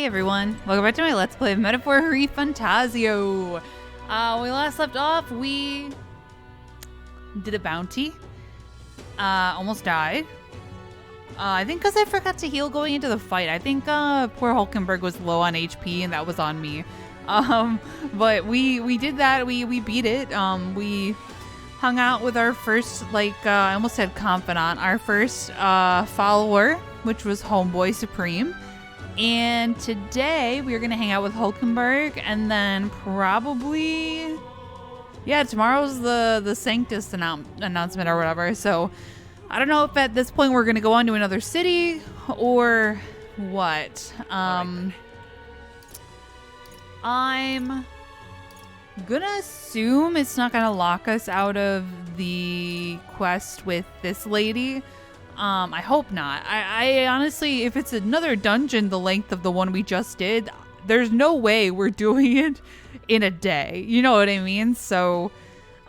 Hey everyone, welcome back to my Let's Play of Metaphor ReFantazio. When we last left off, we did a bounty. Almost died. I think because I forgot to heal going into the fight. I think poor Hulkenberg was low on HP and that was on me. But we did that. We beat it. We hung out with our first, I almost said confidant, our first follower, which was Homeboy Supreme. And today we're going to hang out with Hulkenberg, and then probably, yeah, tomorrow's the Sanctus announcement or whatever. So I don't know if at this point we're going to go on to another city or what. I'm going to assume it's not going to lock us out of the quest with this lady. I hope not. I honestly, if it's another dungeon the length of the one we just did, there's no way we're doing it in a day. You know what I mean? So,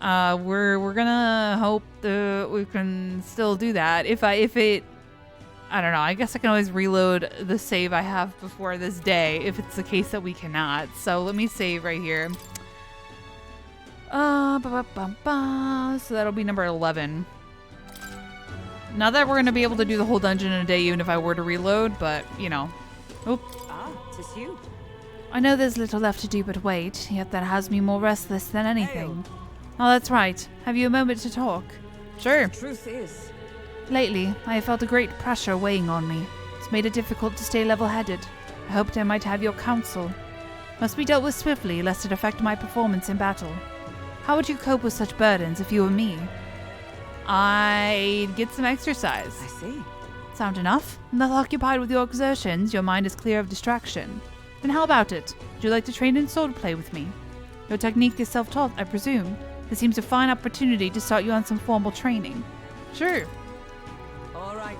we're gonna hope that we can still do that. I don't know. I guess I can always reload the save I have before this day if it's the case that we cannot. So let me save right here. So that'll be number 11. Not that we're going to be able to do the whole dungeon in a day, even if I were to reload, but, you know. Oop. Ah, 'tis you. I know there's little left to do but wait, yet that has me more restless than anything. Oh, that's right. Have you a moment to talk? Sure. The truth is, Lately, I have felt a great pressure weighing on me. It's made it difficult to stay level-headed. I hoped I might have your counsel. Must be dealt with swiftly, lest it affect my performance in battle. How would you cope with such burdens if you were me? I'd get some exercise. I see. Sound enough? Thus occupied with your exertions, your mind is clear of distraction. Then how about it? Would you like to train in swordplay with me? Your technique is self-taught, I presume. This seems a fine opportunity to start you on some formal training. Sure. All right.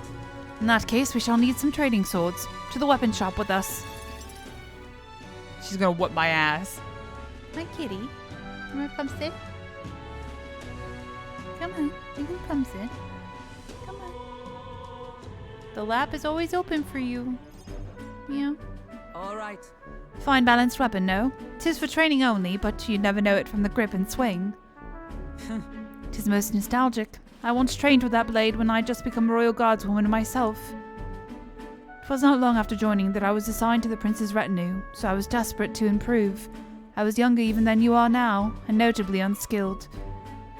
In that case, we shall need some trading swords. To the weapon shop with us. She's gonna whoop my ass. My kitty. You wanna come sit? Come on, you can come sit. Come on. The lap is always open for you. Yeah. All right. Fine balanced weapon, no? 'Tis for training only, but you'd never know it from the grip and swing. 'Tis most nostalgic. I once trained with that blade when I'd just become royal guardswoman myself. It was not long after joining that I was assigned to the prince's retinue, so I was desperate to improve. I was younger even than you are now, and notably unskilled.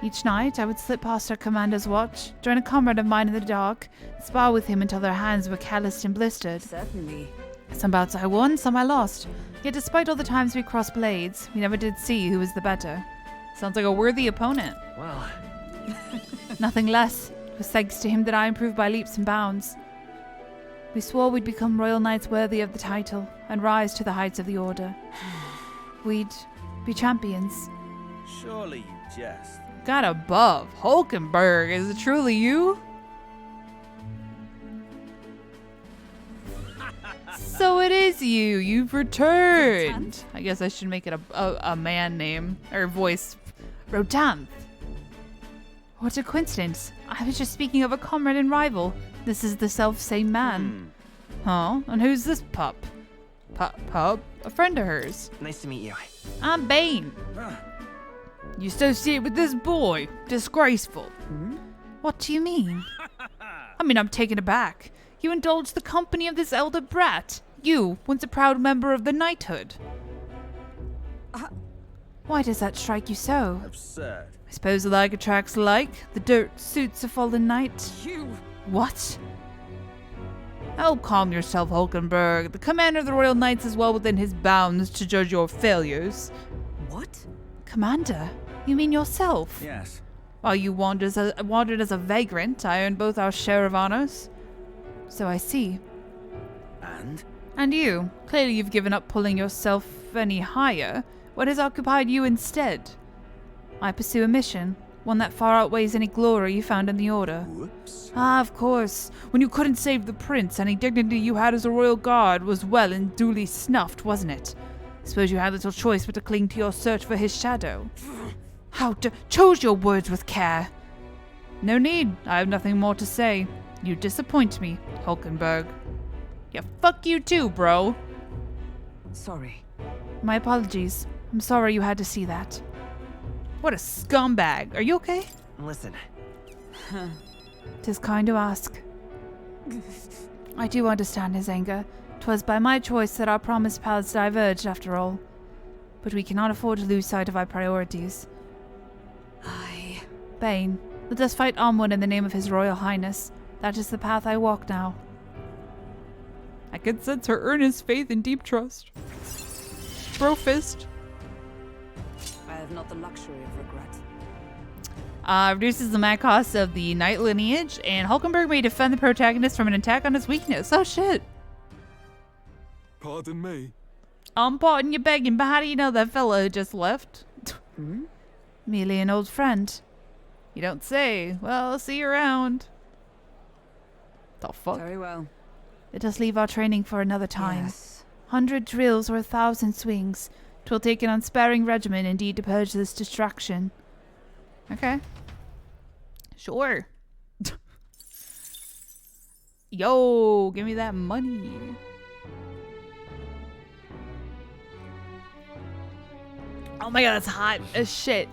Each night, I would slip past our commander's watch, join a comrade of mine in the dark, spar with him until their hands were calloused and blistered. Certainly. Some bouts I won, some I lost. Yet despite all the times we crossed blades, we never did see who was the better. Sounds like a worthy opponent. Well, Nothing less. It was thanks to him that I improved by leaps and bounds. We swore we'd become royal knights worthy of the title, and rise to the heights of the order. We'd be champions. Surely you jest. Got above. Hulkenberg, is it truly you? So it is you. You've returned. I guess I should make it a man name or voice. Rotanth. What a coincidence. I was just speaking of a comrade and rival. This is the self-same man. Huh? And who's this pup? Pup? A friend of hers. nice to meet you. I'm Bane. You associate with this boy. Disgraceful. What do you mean? I mean, I'm taken aback. You indulge the company of this elder brat. You, once a proud member of the knighthood. Why does that strike you so? Absurd. I suppose like attracts like. The dirt suits a fallen knight. You. What? Oh, calm yourself, Hulkenberg. The commander of the Royal Knights is well within his bounds to judge your failures. What? Commander? You mean yourself? Yes. While you wandered as a vagrant, I earned both our share of honors. So I see. And? And you. Clearly you've given up pulling yourself any higher. What has occupied you instead? I pursue a mission, one that far outweighs any glory you found in the Order. Whoops. Ah, of course. When you couldn't save the prince, any dignity you had as a royal guard was well and duly snuffed, wasn't it? Suppose you had little choice but to cling to your search for his shadow. Choose your words with care. No need. I have nothing more to say. You disappoint me, Hulkenberg. Yeah, fuck you too, bro. Sorry. My apologies. I'm sorry you had to see that. What a scumbag. Are you okay? Listen, 'Tis kind to ask. I do understand his anger. 'Twas by my choice that our promised paths diverged, after all. But we cannot afford to lose sight of our priorities. Bane, let us fight onward in the name of His Royal Highness. That is the path I walk now. I can sense her earnest faith and deep trust. Bro fist. I have not the luxury of regret. Reduces the mag cost of the knight lineage, and Hulkenberg may defend the protagonist from an attack on his weakness. Oh shit. Pardon me. I'm pardon you begging, but how do you know that fella who just left? Merely an old friend. You don't say. Well, I'll see you around. The fuck? Very well. Let us leave our training for another time. Yes. 100 drills or 1,000 swings. 'Twill take an unsparing regimen indeed to purge this distraction. Okay. Sure. Yo, give me that money. Oh my god, that's hot as shit.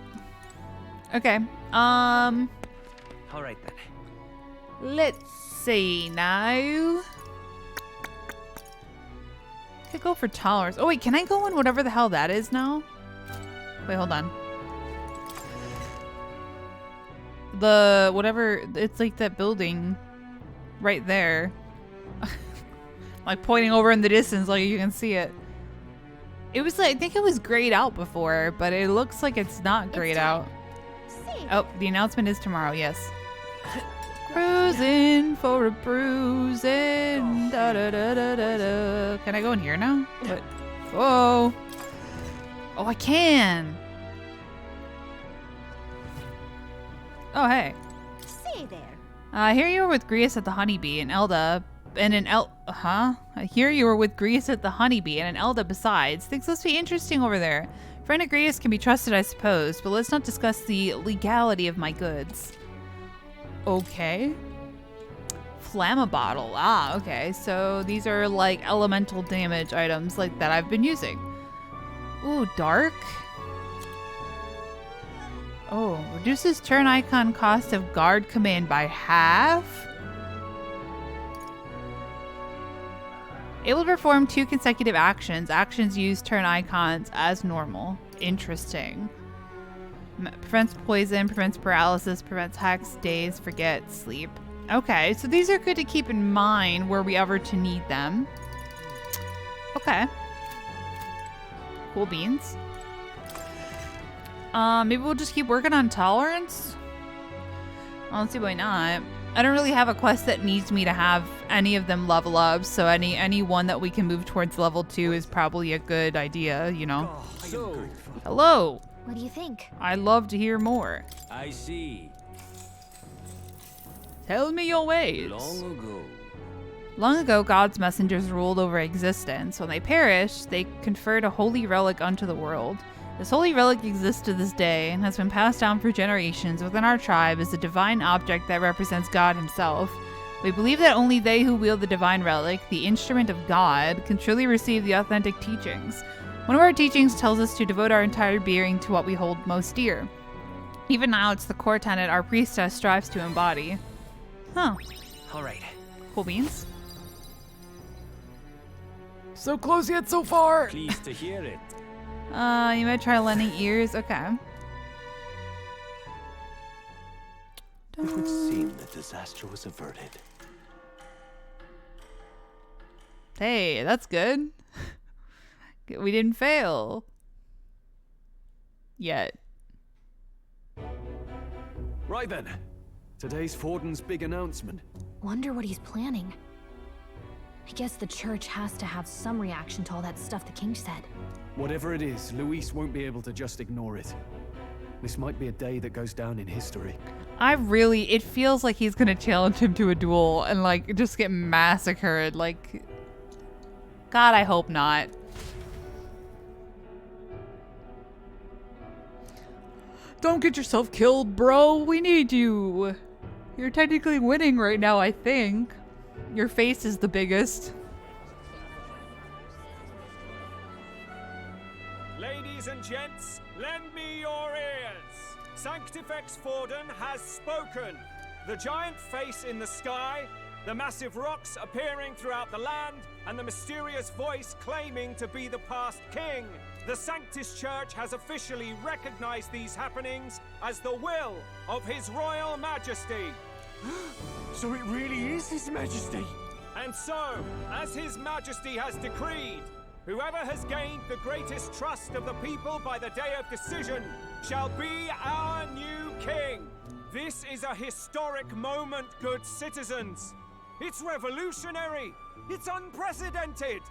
Okay. all right then. Let's see now. Could go for tolerance. Oh wait, can I go in whatever the hell that is now? Wait, hold on. The whatever, it's like that building right there. Like pointing over in the distance like you can see it. It was like, I think it was grayed out before, but it looks like it's not grayed out. Oh, the announcement is tomorrow, yes. Cruising for a bruising. Da, da, da, da, da, da. Can I go in here now? What? Whoa. Oh, I can. Oh, hey. Say there. Here you were with Grius at the Honeybee and Elda, and an Here you were with Grius at the Honeybee and an Elda besides. Things must be interesting over there. Friend of Grius can be trusted, I suppose, but let's not discuss the legality of my goods. Okay. Flammabottle. Ah, okay. So these are like elemental damage items like that I've been using. Ooh, dark. Oh, reduces turn icon cost of guard command by half. Able to perform 2 consecutive actions. Actions use turn icons as normal. Interesting. Prevents poison, prevents paralysis, prevents hacks, daze, forget, sleep. Okay, so these are good to keep in mind were we ever to need them. Okay. Cool beans. Maybe we'll just keep working on tolerance? I don't see why not. I don't really have a quest that needs me to have any of them level up, so any one that we can move towards level 2 is probably a good idea, you know. So, Hello. What do you think? I'd love to hear more. I see. Tell me your ways. Long Long ago, God's messengers ruled over existence. When they perished, they conferred a holy relic unto the world. This holy relic exists to this day and has been passed down for generations within our tribe as a divine object that represents God himself. We believe that only they who wield the divine relic, the instrument of God, can truly receive the authentic teachings. One of our teachings tells us to devote our entire being to what we hold most dear. Even now, it's the core tenet our priestess strives to embody. Huh. All right. Cool beans. So close yet so far. Pleased to hear it. You might try lending ears. Okay. It would seem that disaster was averted. Hey, that's good. We didn't fail. Yet. Right then. Today's Forden's big announcement. Wonder what he's planning. I guess the church has to have some reaction to all that stuff the king said. Whatever it is, Luis won't be able to just ignore it. This might be a day that goes down in history. It feels like he's gonna challenge him to a duel and like just get massacred. Like, God, I hope not. Don't get yourself killed, bro. We need you. You're technically winning right now, I think. Your face is the biggest. Ladies and gents, lend me your ears. Sanctifex Forden has spoken. The giant face in the sky, the massive rocks appearing throughout the land, and the mysterious voice claiming to be the past king. The Sanctus Church has officially recognized these happenings as the will of His Royal Majesty. So it really is His Majesty. And so, as His Majesty has decreed, whoever has gained the greatest trust of the people by the day of decision shall be our new king. This is a historic moment, good citizens. It's revolutionary. It's unprecedented.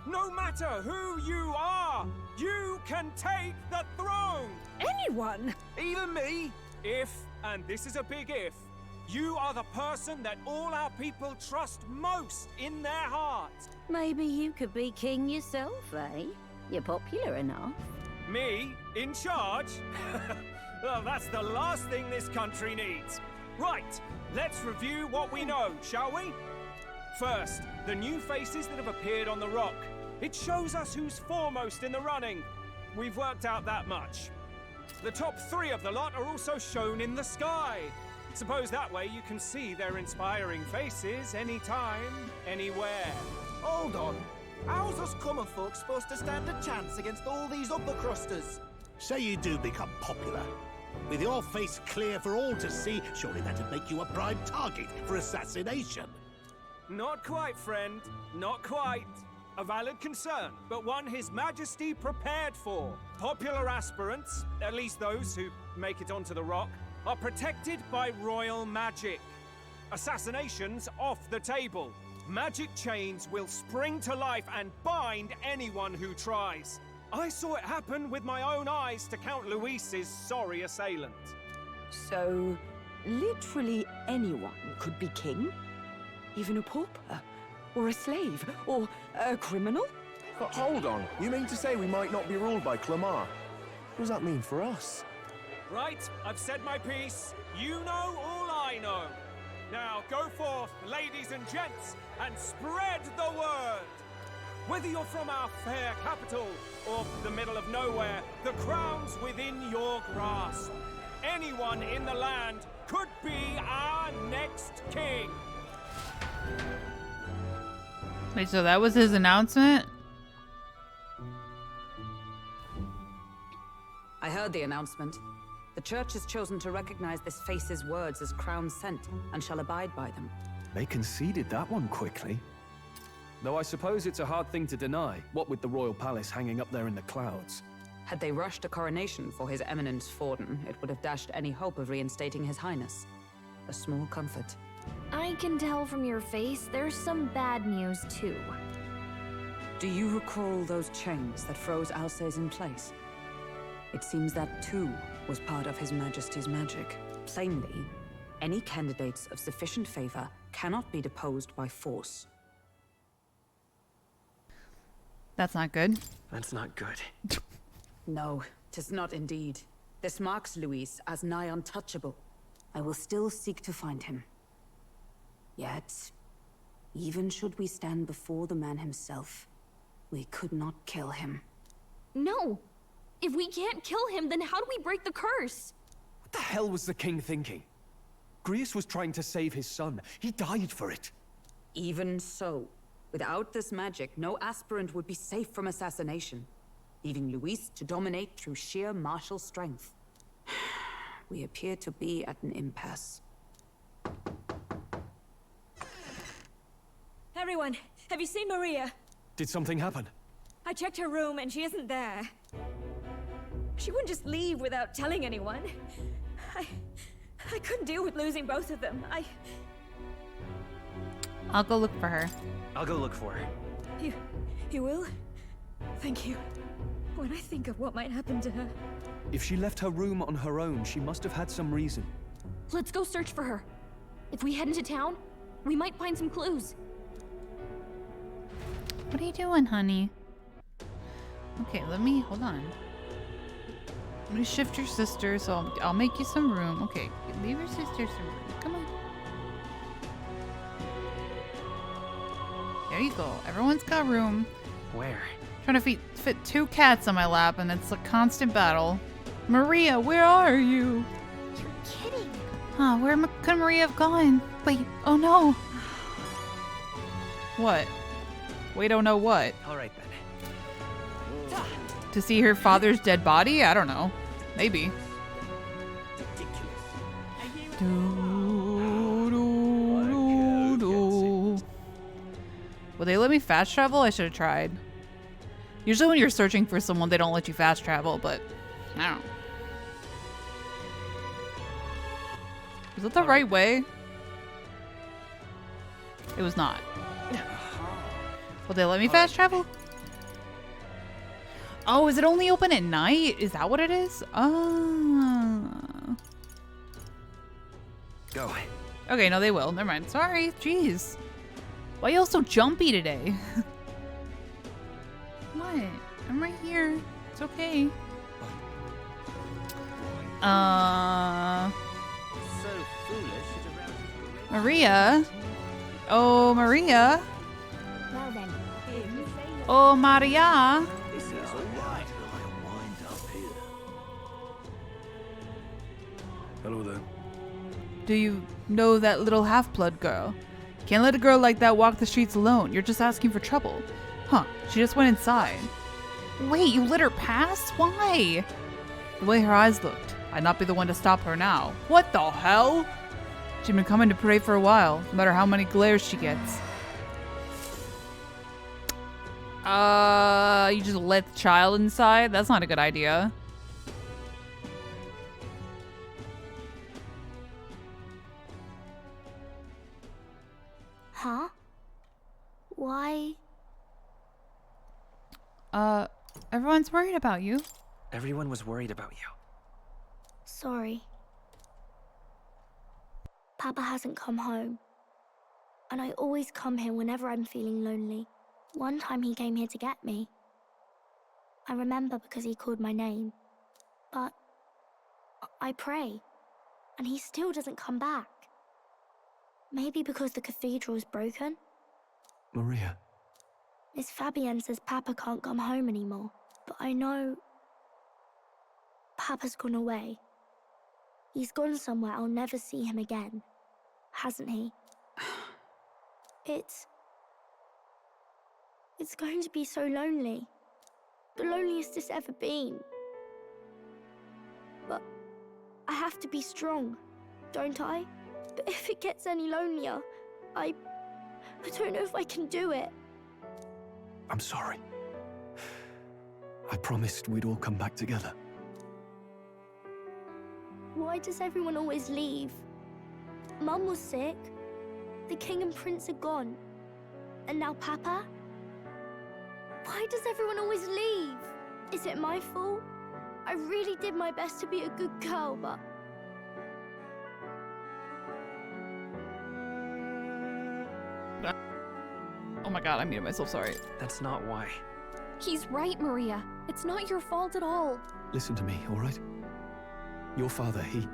No matter who you are, you can take the throne. Anyone? Even me? If, and this is a big if, you are the person that all our people trust most in their hearts. Maybe you could be king yourself, eh? You're popular enough. Me? In charge? Well, that's the last thing this country needs. Right, let's review what we know, shall we? First, the new faces that have appeared on the rock. It shows us who's foremost in the running. We've worked out that much. The top 3 of the lot are also shown in the sky. Suppose that way you can see their inspiring faces anytime, anywhere. Hold on. How's us common folk supposed to stand a chance against all these upper crusters? Say you do become popular. With your face clear for all to see, surely that'd make you a prime target for assassination. Not quite, friend. Not quite. A valid concern, but one His Majesty prepared for. Popular aspirants, at least those who make it onto the rock, are protected by royal magic. Assassinations off the table. Magic chains will spring to life and bind anyone who tries. I saw it happen with my own eyes to Count Luis's sorry assailant. So, literally anyone could be king? Even a pauper? Or a slave? Or a criminal? But hold on. You mean to say we might not be ruled by Clamar? What does that mean for us? Right, I've said my piece. You know all I know. Now go forth, ladies and gents, and spread the word. Whether you're from our fair capital or the middle of nowhere, the crown's within your grasp. Anyone in the land could be our next king. Wait, so that was his announcement? I heard the announcement. The church has chosen to recognize this face's words as crown sent and shall abide by them. They conceded that one quickly. Though I suppose it's a hard thing to deny, what with the royal palace hanging up there in the clouds. Had they rushed a coronation for His Eminence Forden, it would have dashed any hope of reinstating His Highness. A small comfort. I can tell from your face there's some bad news too. Do you recall those chains that froze Alsace in place? It seems that too was part of His Majesty's magic. Plainly, any candidates of sufficient favor cannot be deposed by force. That's not good. That's not good. No, 'tis not indeed. This marks Luis as nigh untouchable. I will still seek to find him. Yet, even should we stand before the man himself, we could not kill him. No! If we can't kill him, then how do we break the curse? What the hell was the king thinking? Grius was trying to save his son. He died for it. Even so, without this magic, no aspirant would be safe from assassination, leaving Luis to dominate through sheer martial strength. We appear to be at an impasse. Everyone, have you seen Maria? Did something happen? I checked her room and she isn't there. She wouldn't just leave without telling anyone. I couldn't deal with losing both of them. I'll go look for her. I'll go look for her. You will? Thank you. When I think of what might happen to her... If she left her room on her own, she must have had some reason. Let's go search for her. If we head into town, we might find some clues. What are you doing, honey? Okay, hold on. Let me shift your sister, so I'll make you some room. Okay, leave your sister some room. Come on. There you go. Everyone's got room. Where? Trying to fit 2 cats on my lap, and it's a constant battle. Maria, where are you? You're kidding. Huh, where could Maria have gone? Wait, oh no. What? Wait, oh no what? All right then. To see her father's dead body? I don't know. Maybe. Will they let me fast travel? I should have tried. Usually when you're searching for someone, they don't let you fast travel, but I don't know. Is that the right way? It was not. Will they let me fast travel? Oh, is it only open at night? Is that what it is? Go. Okay, no, they will. Never mind. Sorry. Jeez. Why are you all so jumpy today? What? I'm right here. It's okay. So foolish, it arouses Maria? Oh, Maria? Well then. Oh, Maria? This is all right. I'll wind up here. Hello there. Do you know that little half-blood girl? Can't let a girl like that walk the streets alone. You're just asking for trouble. Huh, she just went inside. Wait, you let her pass? Why? The way her eyes looked. I'd not be the one to stop her now. What the hell? She'd been coming to pray for a while, no matter how many glares she gets. You just let the child inside? That's not a good idea. Huh? Why? Everyone's worried about you. Everyone was worried about you. Sorry. Papa hasn't come home. And I always come here whenever I'm feeling lonely. One time he came here to get me. I remember because he called my name. But I pray, and he still doesn't come back. Maybe because the cathedral's broken? Maria. Miss Fabienne says Papa can't come home anymore, but I know Papa's gone away. He's gone somewhere I'll never see him again, hasn't he? It's going to be so lonely. The loneliest it's ever been. But I have to be strong, don't I? But if it gets any lonelier, I don't know if I can do it. I'm sorry. I promised we'd all come back together. Why does everyone always leave? Mum was sick. The king and prince are gone. And now Papa? Why does everyone always leave? Is it my fault? I really did my best to be a good girl, but... Oh my god, I muted myself, sorry. That's not why. He's right, Maria. It's not your fault at all. Listen to me, all right? Your father, he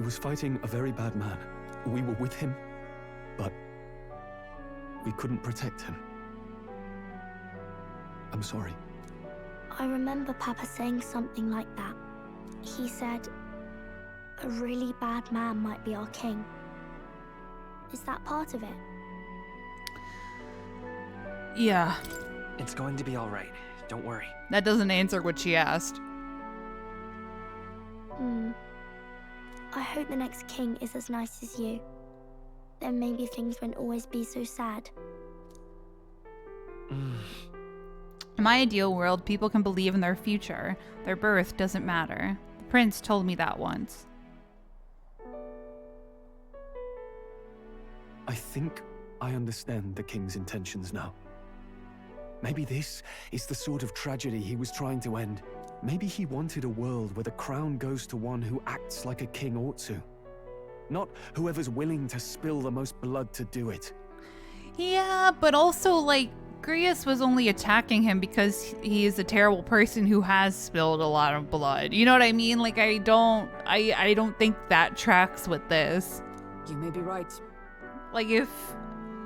was fighting a very bad man. We were with him, but we couldn't protect him. I'm sorry. I remember Papa saying something like that. He said, a really bad man might be our king. Is that part of it? Yeah. It's going to be all right. Don't worry. That doesn't answer what she asked. I hope the next king is as nice as you. Then maybe things won't always be so sad. In my ideal world, people can believe in their future. Their birth doesn't matter. The prince told me that once. I think I understand the king's intentions now. Maybe this is the sort of tragedy he was trying to end. Maybe he wanted a world where the crown goes to one who acts like a king ought to. Not whoever's willing to spill the most blood to do it. Yeah, but also, like, Grius was only attacking him because he is a terrible person who has spilled a lot of blood. You know what I mean? Like, I don't think that tracks with this. You may be right. Like, if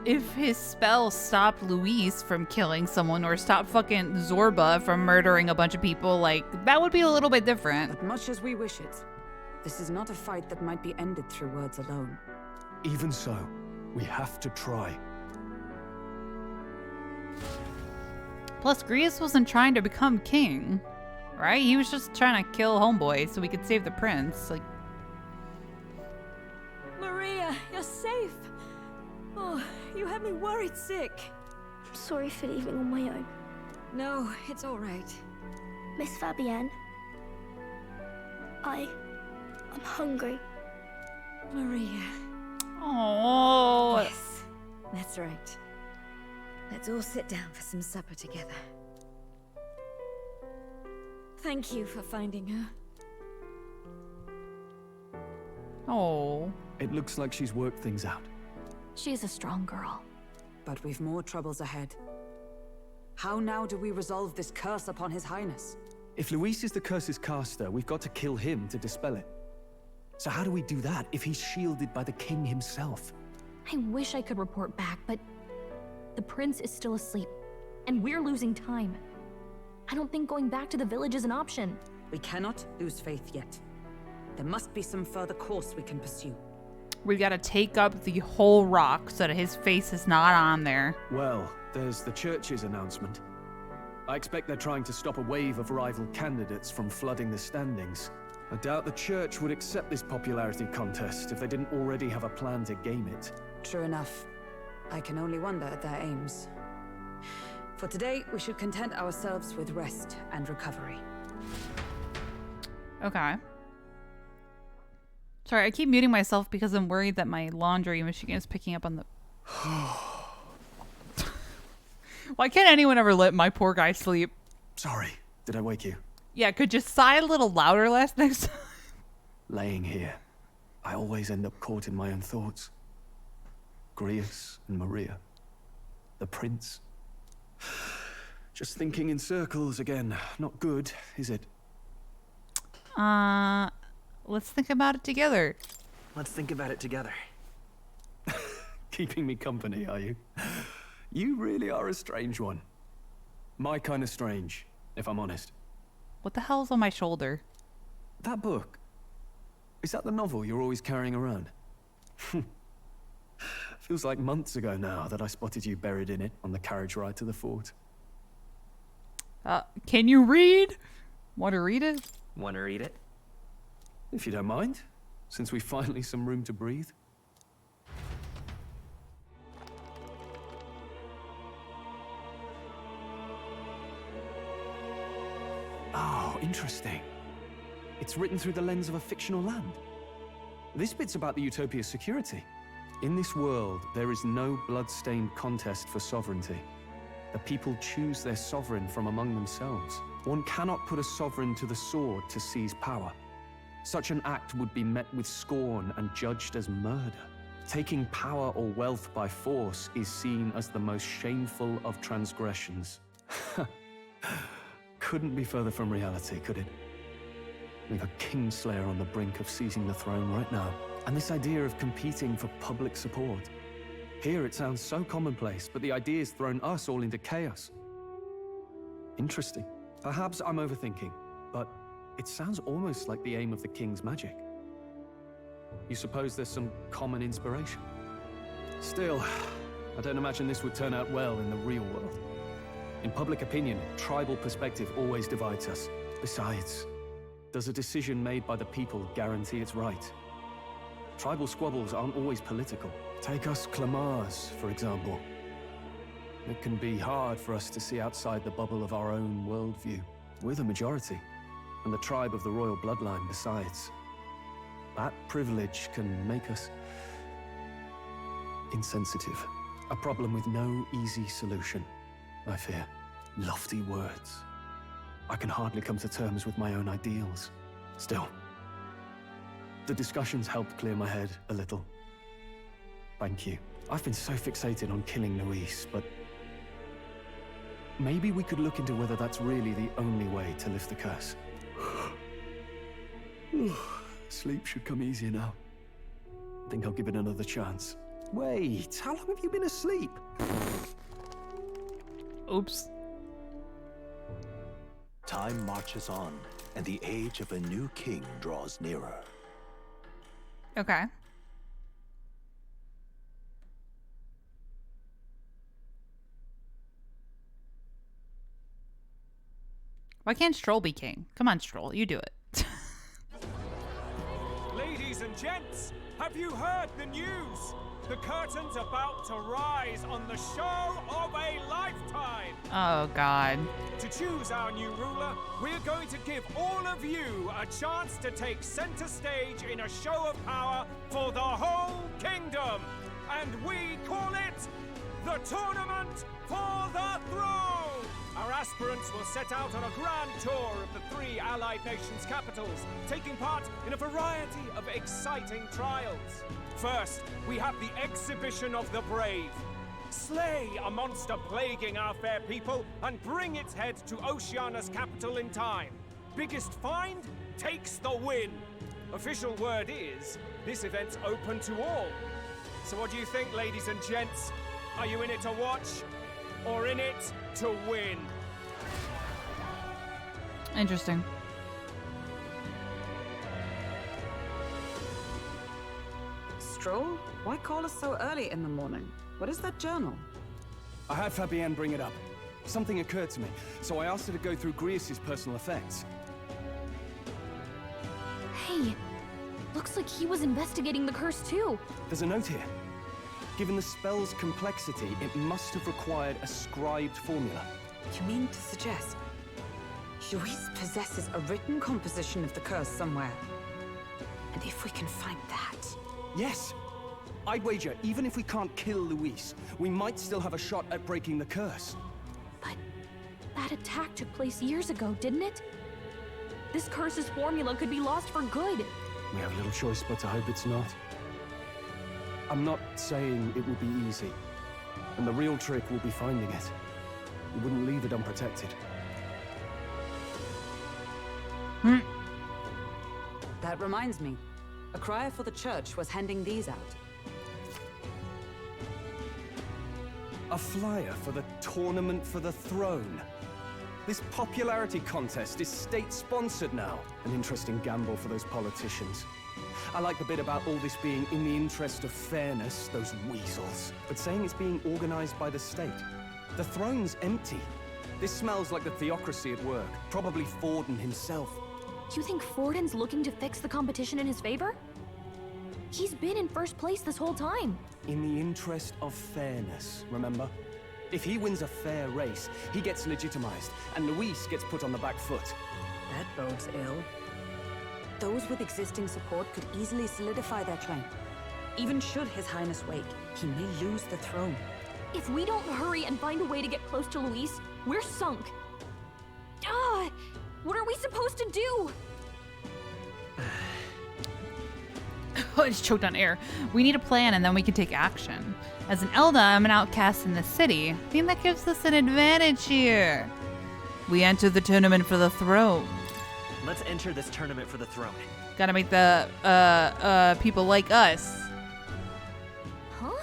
if his spell stopped Luis from killing someone or stopped fucking Zorba from murdering a bunch of people, like, that would be a little bit different. But much as we wish it, this is not a fight that might be ended through words alone. Even so, we have to try. Plus, Grius wasn't trying to become king, right? He was just trying to kill Homeboy so we could save the prince. Like, Maria, you're safe. Oh, you had me worried sick. Sorry for leaving on my own. No, it's all right. Miss Fabienne, I'm hungry. Maria. oh, Yes, that's right. Let's all sit down for some supper together. Thank you for finding her. oh. It looks like she's worked things out. She's a strong girl. But we've more troubles ahead. How now do we resolve this curse upon His Highness? If Luis is the curse's caster, we've got to kill him to dispel it. So how do we do that if he's shielded by the king himself? I wish I could report back, but the prince is still asleep, and we're losing time. I don't think going back to the village is an option. We cannot lose faith yet. There must be some further course we can pursue. We gotta take up the whole rock so that his face is not on there. Well, there's the church's announcement. I expect they're trying to stop a wave of rival candidates from flooding the standings. I doubt the church would accept this popularity contest if they didn't already have a plan to game it. True enough. I can only wonder at their aims. For today, we should content ourselves with rest and recovery. Okay. Sorry, I keep muting myself because I'm worried that my laundry machine is picking up on the... Why can't anyone ever let my poor guy sleep? Sorry, did I wake you? Yeah, could you sigh a little louder next time? Laying here, I always end up caught in my own thoughts. Grius and Maria. The prince. Just thinking in circles again. Not good, is it? Let's think about it together. Let's think about it together. Keeping me company, are you? You really are a strange one. My kind of strange, if I'm honest. What the hell's on my shoulder? That book. Is that the novel you're always carrying around? Feels like months ago now that I spotted you buried in it on the carriage ride to the fort. Can you read? Want to read it? Want to read it? If you don't mind, since we've finally some room to breathe. Oh, interesting. It's written through the lens of a fictional land. This bit's about the Utopia's security. In this world, there is no blood-stained contest for sovereignty. The people choose their sovereign from among themselves. One cannot put a sovereign to the sword to seize power. Such an act would be met with scorn and judged as murder. Taking power or wealth by force is seen as the most shameful of transgressions. Couldn't be further from reality, could it? We've a kingslayer on the brink of seizing the throne right now. And this idea of competing for public support. Here it sounds so commonplace, but the idea's thrown us all into chaos. Interesting. Perhaps I'm overthinking, but it sounds almost like the aim of the king's magic. You suppose there's some common inspiration? Still, I don't imagine this would turn out well in the real world. In public opinion, tribal perspective always divides us. Besides, does a decision made by the people guarantee it's right? Tribal squabbles aren't always political. Take us Clamars, for example. It can be hard for us to see outside the bubble of our own worldview. We're the majority, and the tribe of the royal bloodline besides. That privilege can make us insensitive. A problem with no easy solution, I fear. Lofty words. I can hardly come to terms with my own ideals. Still, the discussions helped clear my head a little. Thank you. I've been so fixated on killing Luis, but maybe we could look into whether that's really the only way to lift the curse. Sleep should come easier now. I think I'll give it another chance. Wait, how long have you been asleep? Oops. Time marches on, and the age of a new king draws nearer. Okay. Why can't Stroll be king? Come on, Stroll, you do it. Ladies and gents, have you heard the news? The curtain's about to rise on the show of a lifetime. Oh, God. To choose our new ruler, we're going to give all of you a chance to take center stage in a show of power for the whole kingdom. And we call it the Tournament for the Throne. Our aspirants will set out on a grand tour of the 3 allied nations' capitals, taking part in a variety of exciting trials. First, we have the Exhibition of the Brave. Slay a monster plaguing our fair people and bring its head to Oceania's capital in time. Biggest find takes the win. Official word is, this event's open to all. So what do you think, ladies and gents? Are you in it to watch or in it to win? Interesting. Stroll? Why call us so early in the morning? What is that journal? I had Fabienne bring it up. Something occurred to me, so I asked her to go through Grius' personal effects. Hey, looks like he was investigating the curse too. There's a note here. Given the spell's complexity, it must have required a scribed formula. You mean to suggest Luis possesses a written composition of the curse somewhere? And if we can find that... Yes! I'd wager, even if we can't kill Luis, we might still have a shot at breaking the curse. But that attack took place years ago, didn't it? This curse's formula could be lost for good. We have little choice but to hope it's not. I'm not saying it will be easy. And the real trick will be finding it. We wouldn't leave it unprotected. That reminds me. A crier for the church was handing these out. A flyer for the Tournament for the Throne. This popularity contest is state-sponsored now. An interesting gamble for those politicians. I like the bit about all this being in the interest of fairness, those weasels. But saying it's being organized by the state. The throne's empty. This smells like the theocracy at work. Probably Forden himself. You think Forden's looking to fix the competition in his favor? He's been in first place this whole time. In the interest of fairness, remember? If he wins a fair race, he gets legitimized, and Luis gets put on the back foot. That bodes ill. Those with existing support could easily solidify their claim. Even should His Highness wake, he may lose the throne. If we don't hurry and find a way to get close to Luis, we're sunk. What are we supposed to do? I just choked on air. We need a plan and then we can take action. As an Elda, I'm an outcast in the city. I think that gives us an advantage here. We enter the tournament for the throne. Let's enter this tournament for the throne. Gotta make the people like us. Huh?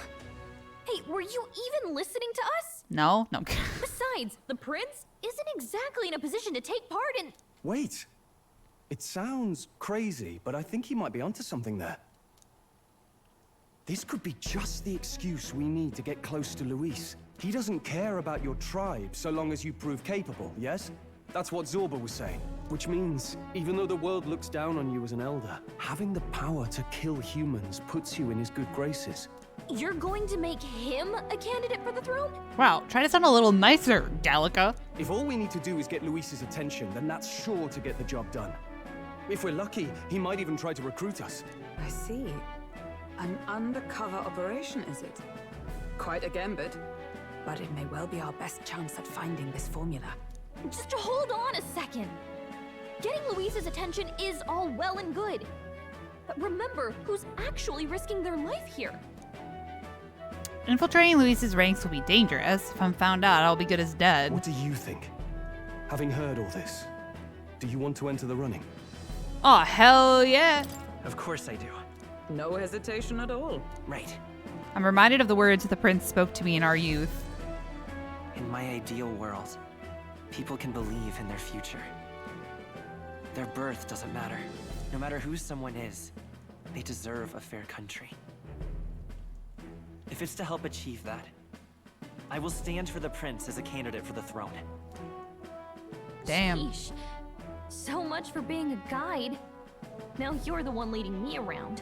Hey, were you even listening to us? No? No. Besides, the prince isn't exactly in a position to take part in... Wait. It sounds crazy, but I think he might be onto something there. This could be just the excuse we need to get close to Luis. He doesn't care about your tribe so long as you prove capable, yes? That's what Zorba was saying. Which means, even though the world looks down on you as an elder, having the power to kill humans puts you in his good graces. You're going to make him a candidate for the throne? Wow, try to sound a little nicer, Gallica. If all we need to do is get Luis's attention, then that's sure to get the job done. If we're lucky, he might even try to recruit us. I see. An undercover operation, is it? Quite a gambit. But it may well be our best chance at finding this formula. Just hold on a second. Getting Luis's attention is all well and good. But remember who's actually risking their life here. Infiltrating Luis's ranks will be dangerous. If I'm found out, I'll be good as dead. What do you think? Having heard all this, do you want to enter the running? Oh, hell yeah. Of course I do. No hesitation at all. Right. I'm reminded of the words the prince spoke to me in our youth. In my ideal world, people can believe in their future. Their birth doesn't matter. No matter who someone is, they deserve a fair country. If it's to help achieve that, I will stand for the prince as a candidate for the throne. Damn. Sheesh. So much for being a guide. Now you're the one leading me around.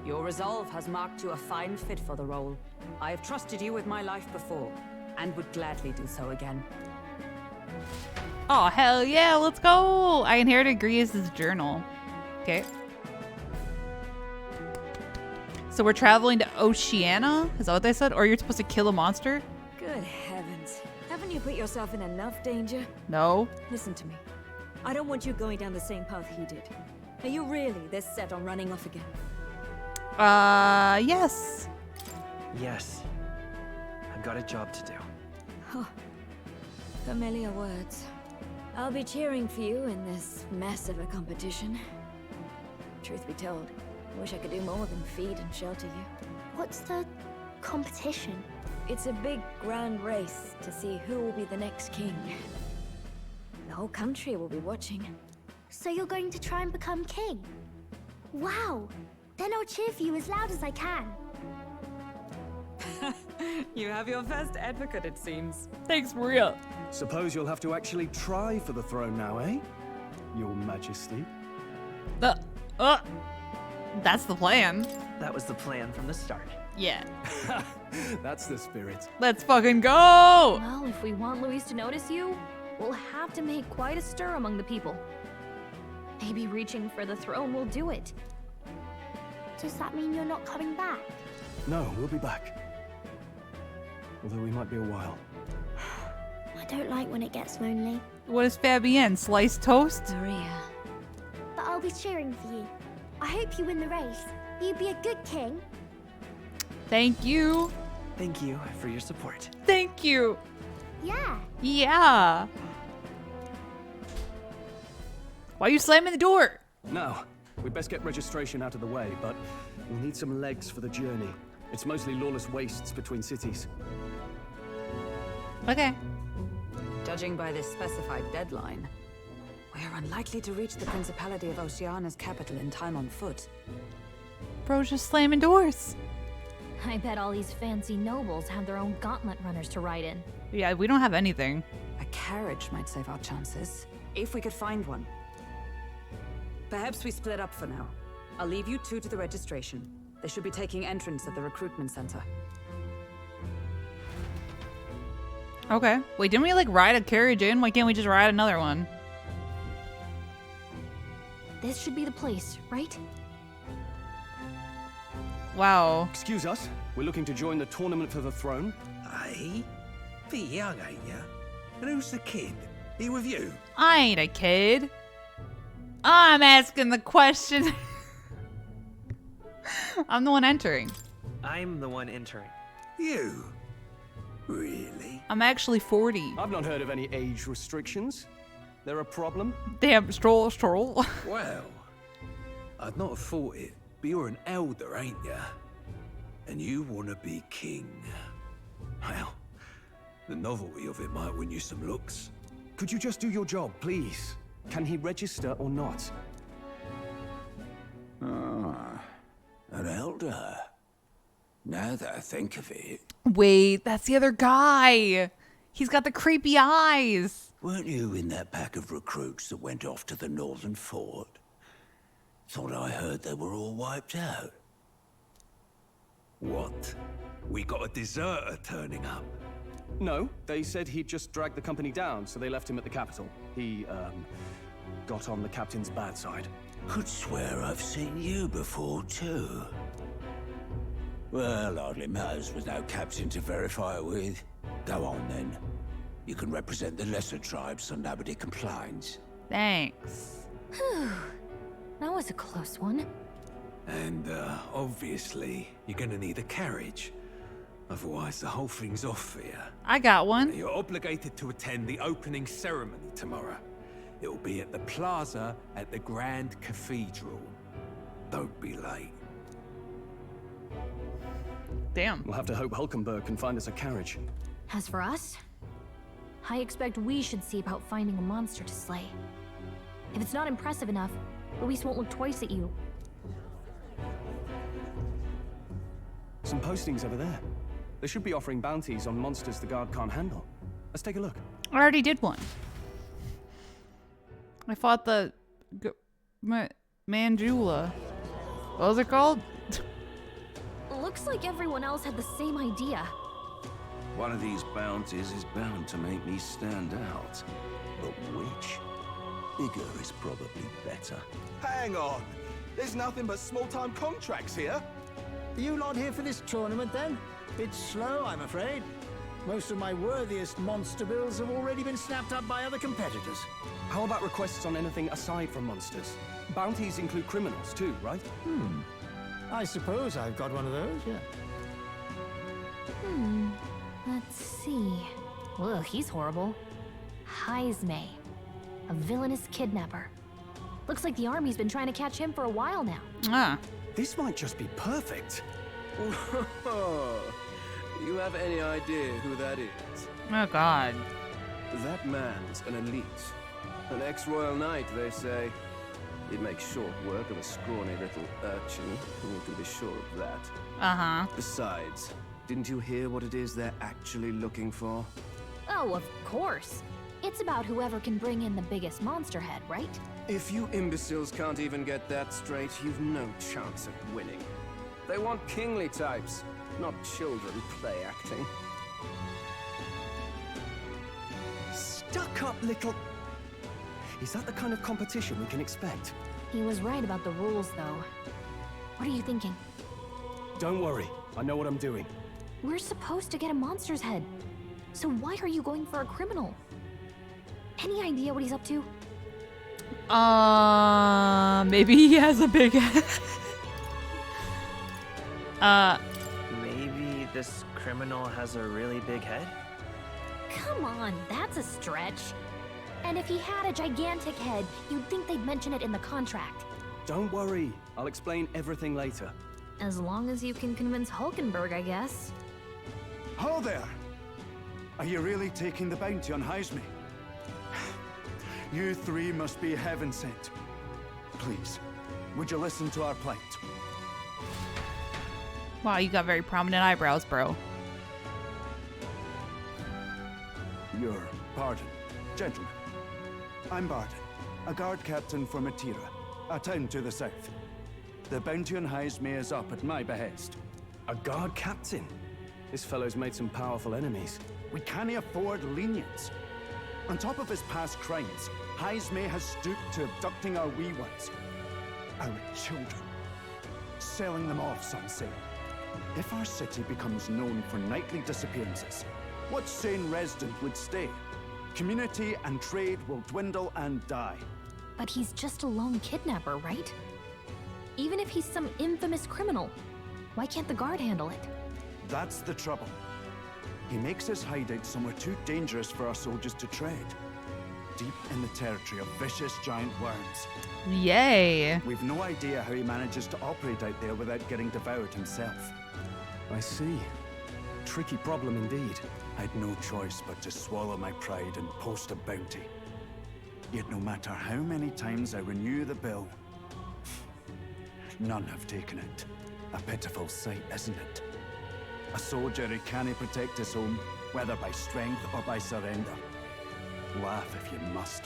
Your resolve has marked you a fine fit for the role. I have trusted you with my life before, and would gladly do so again. Oh, hell yeah, let's go! I inherited Grievous' journal. Okay. So we're traveling to Oceania? Is that what they said? Or you're supposed to kill a monster? Good heavens. Haven't you put yourself in enough danger? No. Listen to me. I don't want you going down the same path he did. Are you really this set on running off again? Yes. Yes. I've got a job to do. Huh. Familiar words. I'll be cheering for you in this mess of a competition. Truth be told, I wish I could do more than feed and shelter you. What's the competition? It's a big, grand race to see who will be the next king. The whole country will be watching. So you're going to try and become king? Wow! Then I'll cheer for you as loud as I can. You have your first advocate, it seems. Thanks, Maria. Suppose you'll have to actually try for the throne now, eh? Your Majesty. That's the plan. That was the plan from the start. Yeah. That's the spirit. Let's fucking go! Well, if we want Luis to notice you, we'll have to make quite a stir among the people. Maybe reaching for the throne will do it. Does that mean you're not coming back? No, we'll be back. Although we might be a while. I don't like when it gets lonely. What is Fabienne? Sliced toast? Maria. But I'll be cheering for you. I hope you win the race. You'd be a good king. Thank you. Thank you for your support. Thank you. Yeah. Yeah. Why are you slamming the door? Now, we'd best get registration out of the way, but we'll need some legs for the journey. It's mostly lawless wastes between cities. Okay. Judging by this specified deadline, we are unlikely to reach the Principality of Oceania's capital in time on foot. Bro's just slamming doors. I bet all these fancy nobles have their own gauntlet runners to ride in. Yeah, we don't have anything. A carriage might save our chances, if we could find one. Perhaps we split up for now. I'll leave you two to the registration. They should be taking entrance at the recruitment center. Okay. Wait, didn't we like ride a carriage in? Why can't we just ride another one? This should be the place, right? Wow. Excuse us, we're looking to join the tournament for the throne. Aye? Bit young, ain't ya? And who's the kid? He with you? I ain't a kid. I'm asking the question. I'm the one entering. I'm the one entering. You? Really? I'm actually 40. I've not heard of any age restrictions. There a problem? Damn, stroll. Well, I'd not have thought it, but you're an elder, ain't ya? And you want to be king. Well, the novelty of it might win you some looks. Could you just do your job, please? Can he register or not? Ah, an elder. Now that I think of it. Wait, that's the other guy. He's got the creepy eyes. Weren't you in that pack of recruits that went off to the northern fort? Thought I heard they were all wiped out. What? We got a deserter turning up? No, they said he'd just dragged the company down, so they left him at the capital. He, got on the captain's bad side. Could swear I've seen you before, too. Well, hardly matters with no captain to verify it with. Go on, then. You can represent the lesser tribes so nobody complains. Thanks. That was a close one. And, obviously, you're gonna need a carriage. Otherwise, the whole thing's off for you. I got one. You're obligated to attend the opening ceremony tomorrow. It'll be at the plaza at the Grand Cathedral. Don't be late. Damn. We'll have to hope Hulkenberg can find us a carriage. As for us, I expect we should see about finding a monster to slay. If it's not impressive enough, Luis won't look twice at you. Some postings over there. They should be offering bounties on monsters the guard can't handle. Let's take a look. I already did one. I fought the Mandula. What was it called? Looks like everyone else had the same idea. One of these bounties is bound to make me stand out. But which? Bigger is probably better. Hang on! There's nothing but small-time contracts here. Are you lot here for this tournament, then? Bit slow, I'm afraid. Most of my worthiest monster bills have already been snapped up by other competitors. How about requests on anything aside from monsters? Bounties include criminals too, right? I suppose I've got one of those, yeah. Let's see. Ugh, he's horrible. Heisme, a villainous kidnapper. Looks like the army's been trying to catch him for a while now. Ah. This might just be perfect. You have any idea who that is? Oh, God. That man's an elite. An ex-royal knight, they say. He'd make short work of a scrawny little urchin. You can be sure of that. Uh-huh. Besides, didn't you hear what it is they're actually looking for? Oh, of course. It's about whoever can bring in the biggest monster head, right? If you imbeciles can't even get that straight, you've no chance at winning. They want kingly types, not children play acting. Stuck up little... Is that the kind of competition we can expect? He was right about the rules, though. What are you thinking? Don't worry, I know what I'm doing. We're supposed to get a monster's head. So why are you going for a criminal? Any idea what he's up to? Maybe he has a big head. Maybe this criminal has a really big head? Come on, that's a stretch. And if he had a gigantic head, you'd think they'd mention it in the contract. Don't worry, I'll explain everything later. As long as you can convince Hulkenberg, I guess. Ho there! Are you really taking the bounty on Heisme? You three must be heaven sent. Please, would you listen to our plight? Wow, you got very prominent eyebrows, bro. Your pardon, gentlemen. I'm Barton, a guard captain for Matira, a town to the south. The bounty on Heisme is up at my behest. A guard captain? This fellow's made some powerful enemies. We can't afford lenience. On top of his past crimes, Heisme has stooped to abducting our wee ones. Our children. Selling them off, some say. If our city becomes known for nightly disappearances, what sane resident would stay? Community and trade will dwindle and die. But he's just a lone kidnapper, right? Even if he's some infamous criminal, why can't the guard handle it? That's the trouble. He makes his hideout somewhere too dangerous for our soldiers to tread. Deep in the territory of vicious giant worms. Yay! We've no idea how he manages to operate out there without getting devoured himself. I see. Tricky problem indeed. I'd no choice but to swallow my pride and post a bounty. Yet no matter how many times I renew the bill, none have taken it. A pitiful sight, isn't it? A soldier who can't protect his home, whether by strength or by surrender. Laugh if you must.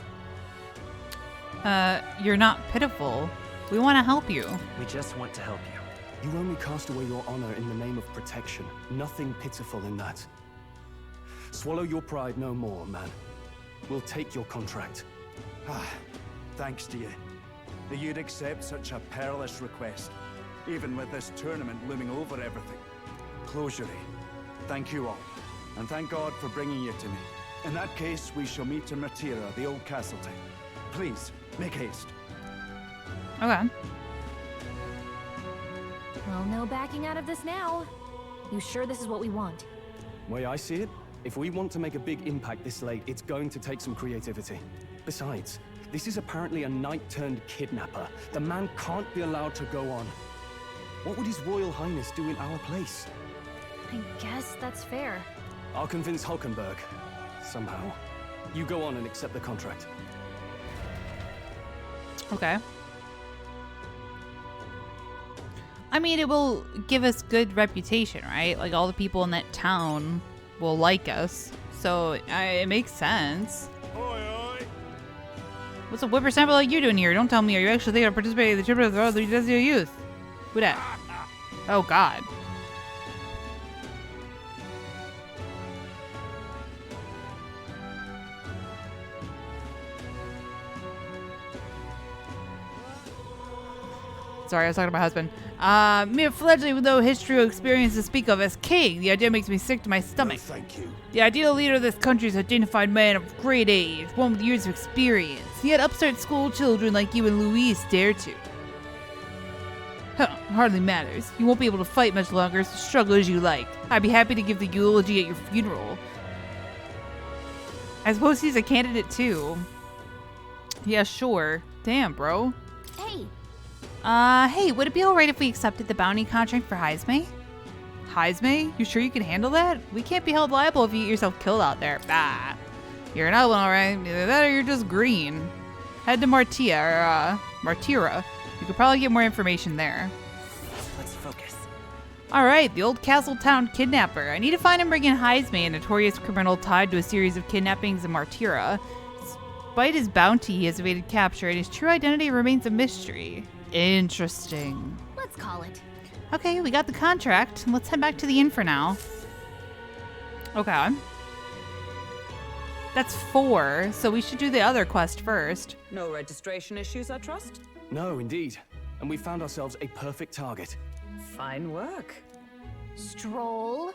You're not pitiful. We want to help you. We just want to help you. You only cast away your honor in the name of protection. Nothing pitiful in that. Swallow your pride no more, man. We'll take your contract. Thanks to you. That you'd accept such a perilous request, even with this tournament looming over everything. Closure. Thank you all, and thank God for bringing you to me. In that case, we shall meet in Matira, the old castle town. Please, make haste. Okay. Well, no backing out of this now. You sure this is what we want? Way I see it, if we want to make a big impact this late, it's going to take some creativity. Besides, this is apparently a knight-turned-kidnapper. The man can't be allowed to go on. What would His Royal Highness do in our place? I guess that's fair. I'll convince Hulkenberg. Somehow. You go on and accept the contract. Okay. I mean, it will give us good reputation, right? Like, all the people in that town will like us. So, it makes sense. What's a whippersnapper like you doing here? Don't tell me. Are you actually thinking of participating in the trip of the ReFantazio youth? Who that? Oh, God. Sorry, I was talking to my husband. Mere fledgling with no history or experience to speak of as king. The idea makes me sick to my stomach. No, thank you. The ideal leader of this country is a dignified man of great age, one with years of experience. Yet upstart school children like you and Luis dare to. Huh, hardly matters. You won't be able to fight much longer, so struggle as you like. I'd be happy to give the eulogy at your funeral. I suppose he's a candidate too. Yeah, sure. Damn, bro. Hey. Hey, would it be alright if we accepted the bounty contract for Heisme? Heisme? You sure you can handle that? We can't be held liable if you get yourself killed out there. Bah. You're an elven, alright. Either that or you're just green. Head to Martira. You could probably get more information there. Let's focus. Alright, the old castle town kidnapper. I need to find and bring in Heisme, a notorious criminal tied to a series of kidnappings in Martira. Despite his bounty, he has evaded capture, and his true identity remains a mystery. Interesting. Let's call it. Okay, we got the contract. Let's head back to the inn for now. Okay. That's 4, so we should do the other quest first. No registration issues, I trust? No, indeed. And we found ourselves a perfect target. Fine work. Stroll.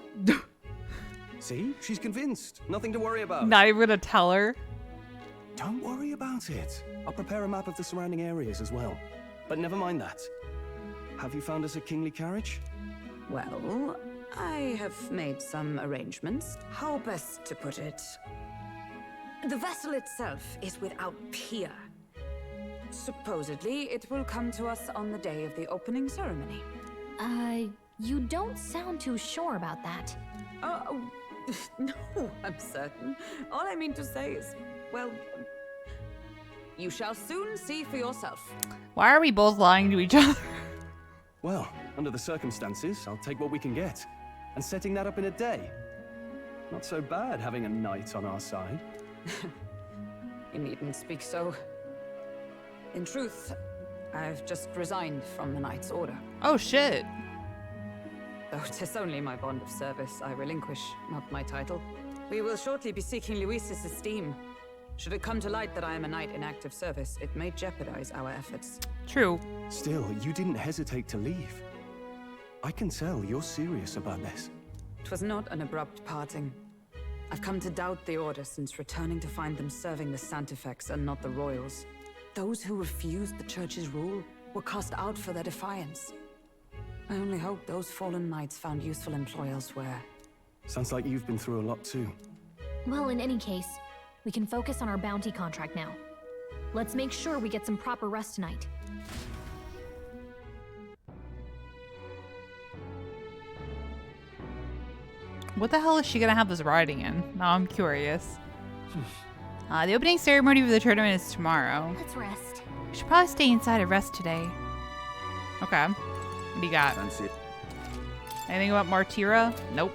See? She's convinced. Nothing to worry about. Not even gonna tell her. Don't worry about it. I'll prepare a map of the surrounding areas as well. But never mind that. Have you found us a kingly carriage? Well, I have made some arrangements. How best to put it? The vessel itself is without peer. Supposedly, it will come to us on the day of the opening ceremony. You don't sound too sure about that. No, I'm certain. All I mean to say is, well, you shall soon see for yourself. Why are we both lying to each other? Well, under the circumstances, I'll take what we can get. And setting that up in a day. Not so bad having a knight on our side. You needn't speak so. In truth, I've just resigned from the Knight's Order. Oh, shit. Though 'tis only my bond of service I relinquish, not my title. We will shortly be seeking Luis's esteem. Should it come to light that I am a knight in active service, it may jeopardize our efforts. True. Still, you didn't hesitate to leave. I can tell you're serious about this. 'Twas not an abrupt parting. I've come to doubt the Order since returning to find them serving the Santifex and not the Royals. Those who refused the Church's rule were cast out for their defiance. I only hope those fallen knights found useful employ elsewhere. Sounds like you've been through a lot too. Well, in any case, we can focus on our bounty contract now. Let's make sure we get some proper rest tonight. What the hell is she gonna have us riding in? Now I'm curious. The opening ceremony for the tournament is tomorrow. Let's rest. We should probably stay inside and rest today. Okay. What do you got? Fancy it. Anything about Martira? Nope.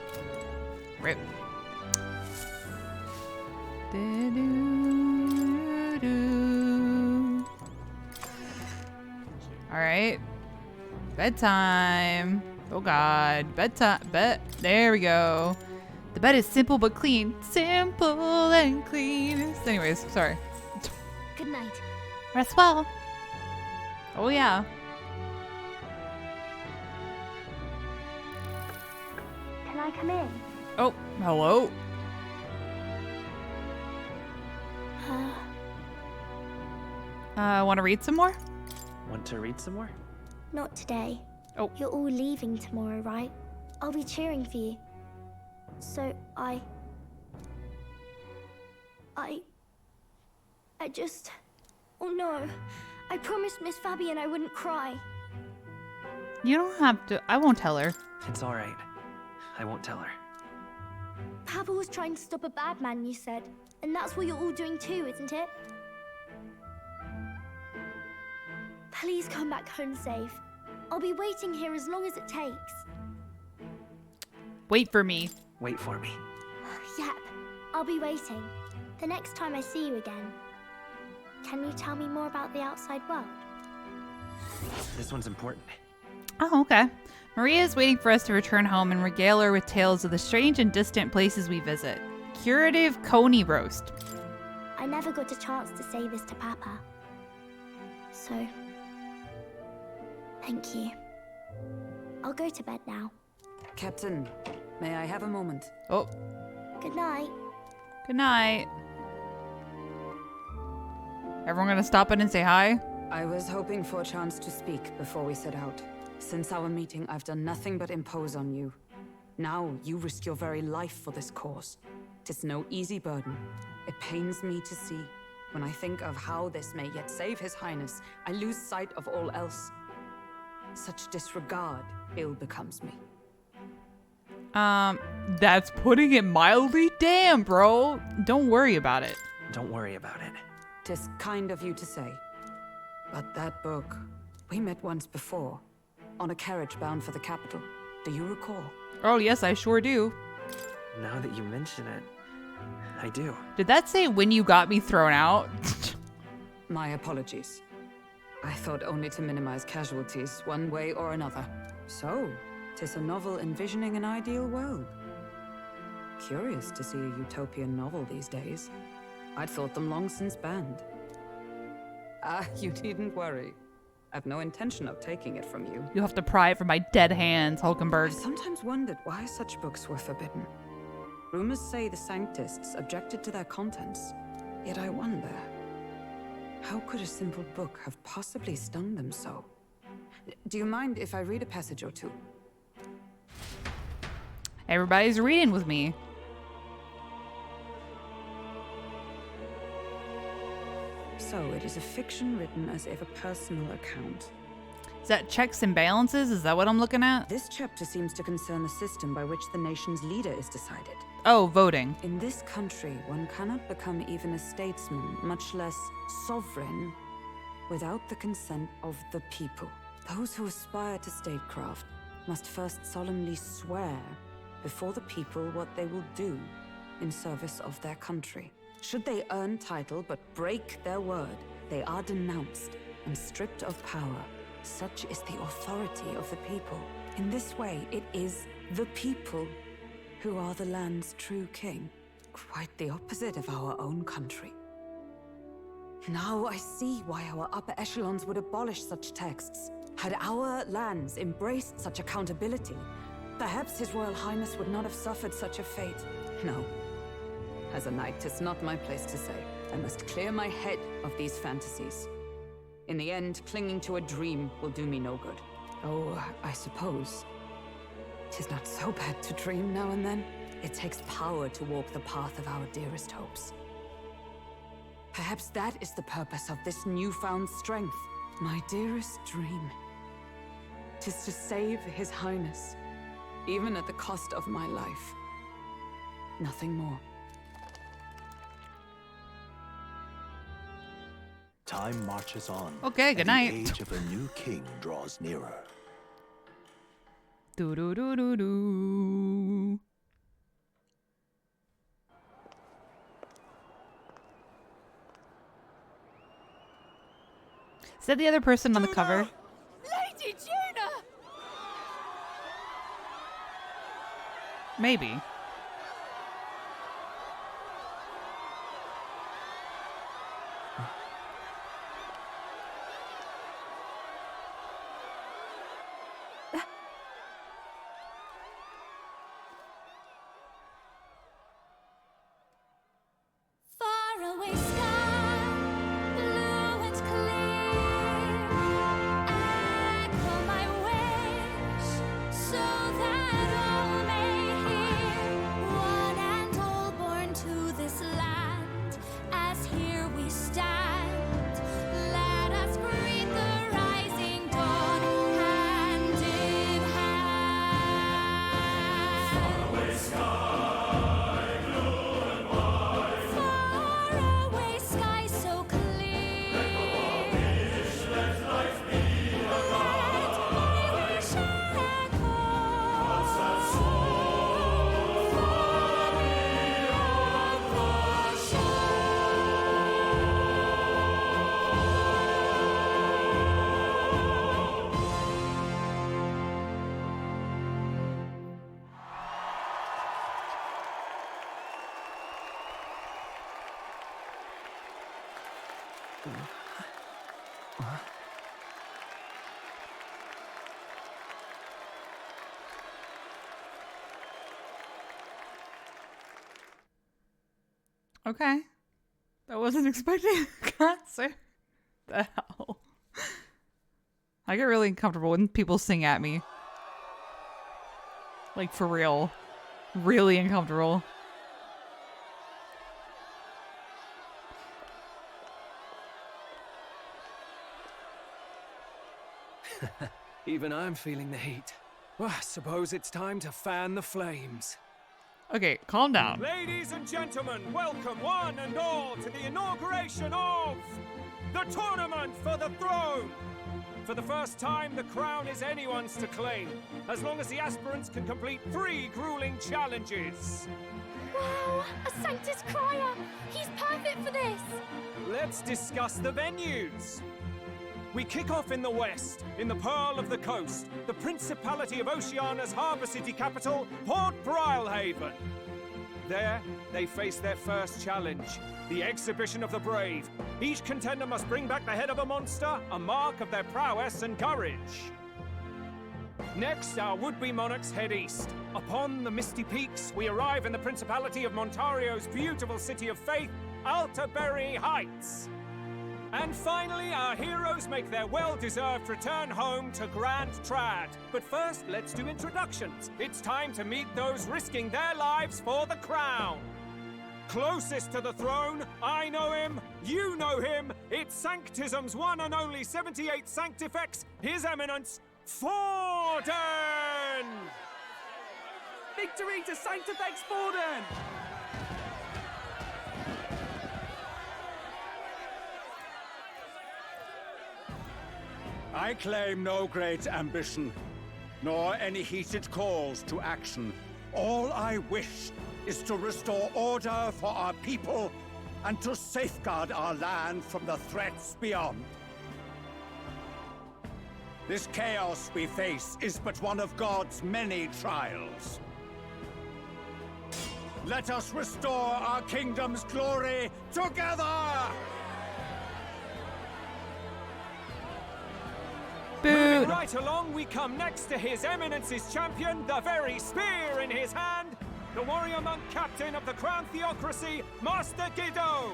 Rip. Alright. Bedtime. Oh god. Bedtime. Bed. There we go. The bed is simple but clean. Simple and clean. Anyways, sorry. Good night. Rest well. Oh yeah. Can I come in? Oh, hello. Want to read some more? Want to read some more? Not today. Oh. You're all leaving tomorrow, right? I'll be cheering for you. So I just... Oh no. I promised Miss Fabian I wouldn't cry. You don't have to. I won't tell her. It's alright. I won't tell her. Papa was trying to stop a bad man, you said. And that's what you're all doing too, isn't it? Please come back home safe. I'll be waiting here as long as it takes. Wait for me. Wait for me. Yep, I'll be waiting. The next time I see you again. Can you tell me more about the outside world? This one's important. Oh, okay. Maria is waiting for us to return home and regale her with tales of the strange and distant places we visit. Curative coney roast. I never got a chance to say this to Papa. So, thank you. I'll go to bed now. Captain, may I have a moment? Oh. Good night. Good night. Everyone gonna stop in and say hi? I was hoping for a chance to speak before we set out. Since our meeting, I've done nothing but impose on you. Now you risk your very life for this cause. 'Tis no easy burden. It pains me to see. When I think of how this may yet save His Highness, I lose sight of all else. Such disregard ill becomes me. That's putting it mildly. Damn, bro. Don't worry about it. Don't worry about it. 'Tis kind of you to say. But that book, we met once before, on a carriage bound for the capital. Do you recall? Oh, yes, I sure do. Now that you mention it, I do. Did that say when you got me thrown out? My apologies. I thought only to minimize casualties, one way or another. So, 'tis a novel envisioning an ideal world. Curious to see a utopian novel these days. I'd thought them long since banned. You needn't worry. I've no intention of taking it from you. You have to pry it from my dead hands, Hulkenberg. I sometimes wondered why such books were forbidden. Rumors say the Sanctists objected to their contents. Yet I wonder, how could a simple book have possibly stung them so? Do you mind if I read a passage or two? Everybody's reading with me. So it is a fiction written as if a personal account. Is that checks and balances? Is that what I'm looking at? This chapter seems to concern the system by which the nation's leader is decided. Oh, voting. In this country, one cannot become even a statesman, much less sovereign, without the consent of the people. Those who aspire to statecraft must first solemnly swear before the people what they will do in service of their country. Should they earn title but break their word, they are denounced and stripped of power. Such is the authority of the people. In this way, it is the people who are the land's true king. Quite the opposite of our own country. Now I see why our upper echelons would abolish such texts. Had our lands embraced such accountability, perhaps His Royal Highness would not have suffered such a fate. No. As a knight, 'tis not my place to say. I must clear my head of these fantasies. In the end, clinging to a dream will do me no good. Oh, I suppose 'tis not so bad to dream now and then. It takes power to walk the path of our dearest hopes. Perhaps that is the purpose of this newfound strength. My dearest dream. 'Tis to save His Highness, even at the cost of my life. Nothing more. Time marches on. Okay, good night. The age of a new king draws nearer. Do do do do do. Is that the other person on the cover? Lady Juna! Maybe. Faraway sky, blue and clear. Echo my wish, so that all may hear. Okay. I wasn't expecting a concert. The hell? I get really uncomfortable when people sing at me. Like, for real. Really uncomfortable. Even I'm feeling the heat. Well, I suppose it's time to fan the flames. Okay, calm down. Ladies and gentlemen, welcome one and all to the inauguration of the Tournament for the Throne. For the first time, the crown is anyone's to claim, as long as the aspirants can complete 3 grueling challenges. Wow, a Sanctus Crier! He's perfect for this! Let's discuss the venues. We kick off in the west, in the Pearl of the Coast, the Principality of Oceania's harbour city capital, Port Brilehaven. There, they face their first challenge, the Exhibition of the Brave. Each contender must bring back the head of a monster, a mark of their prowess and courage. Next, our would-be monarchs head east. Upon the misty peaks, we arrive in the Principality of Montario's beautiful city of faith, Altaberry Heights. And finally, our heroes make their well-deserved return home to Grand Trad. But first, let's do introductions. It's time to meet those risking their lives for the crown. Closest to the throne, I know him, you know him. It's Sanctism's one and only 78 Sanctifex, His Eminence, Forden! Victory to Sanctifex Forden! I claim no great ambition, nor any heated calls to action. All I wish is to restore order for our people and to safeguard our land from the threats beyond. This chaos we face is but one of God's many trials. Let us restore our kingdom's glory together! Moving right along, we come next to His Eminence's champion, the very spear in his hand, the warrior monk captain of the Crown Theocracy, Master Guido.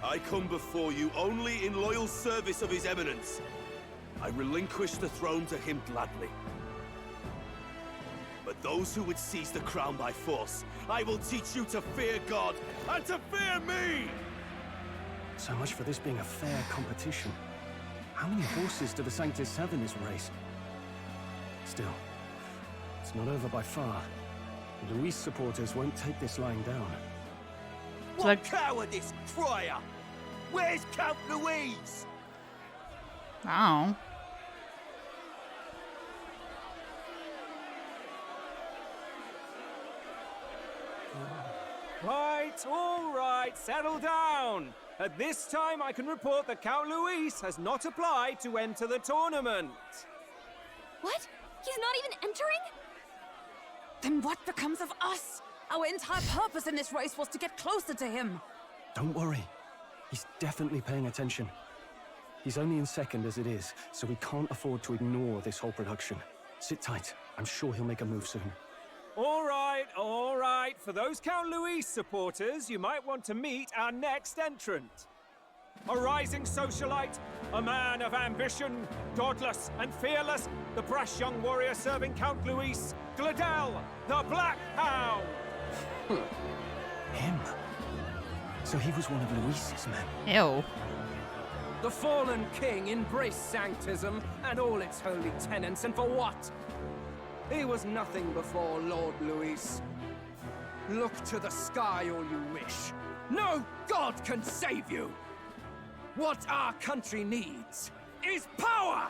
I come before you only in loyal service of His Eminence. I relinquish the throne to him gladly. But those who would seize the crown by force, I will teach you to fear God and to fear me! So much for this being a fair competition. How many horses do the Sanctus have in this race? Still, it's not over by far. The Luis supporters won't take this lying down. What cowardice, Crier! Where's Count Louise? Oh. All right, settle down. At this time, I can report that Count Luis has not applied to enter the tournament. What? He's not even entering? Then what becomes of us? Our entire purpose in this race was to get closer to him. Don't worry. He's definitely paying attention. He's only in second as it is, so we can't afford to ignore this whole production. Sit tight. I'm sure he'll make a move soon. All right. For those Count Luis supporters, you might want to meet our next entrant. A rising socialite, a man of ambition, godless and fearless, the brash young warrior serving Count Luis, Gladel, the Black Hound. Him? So he was one of Luis's men? Ew. The fallen king embraced Sanctism and all its holy tenets, and for what? He was nothing before Lord Luis. Look to the sky all you wish. No god can save you! What our country needs is power!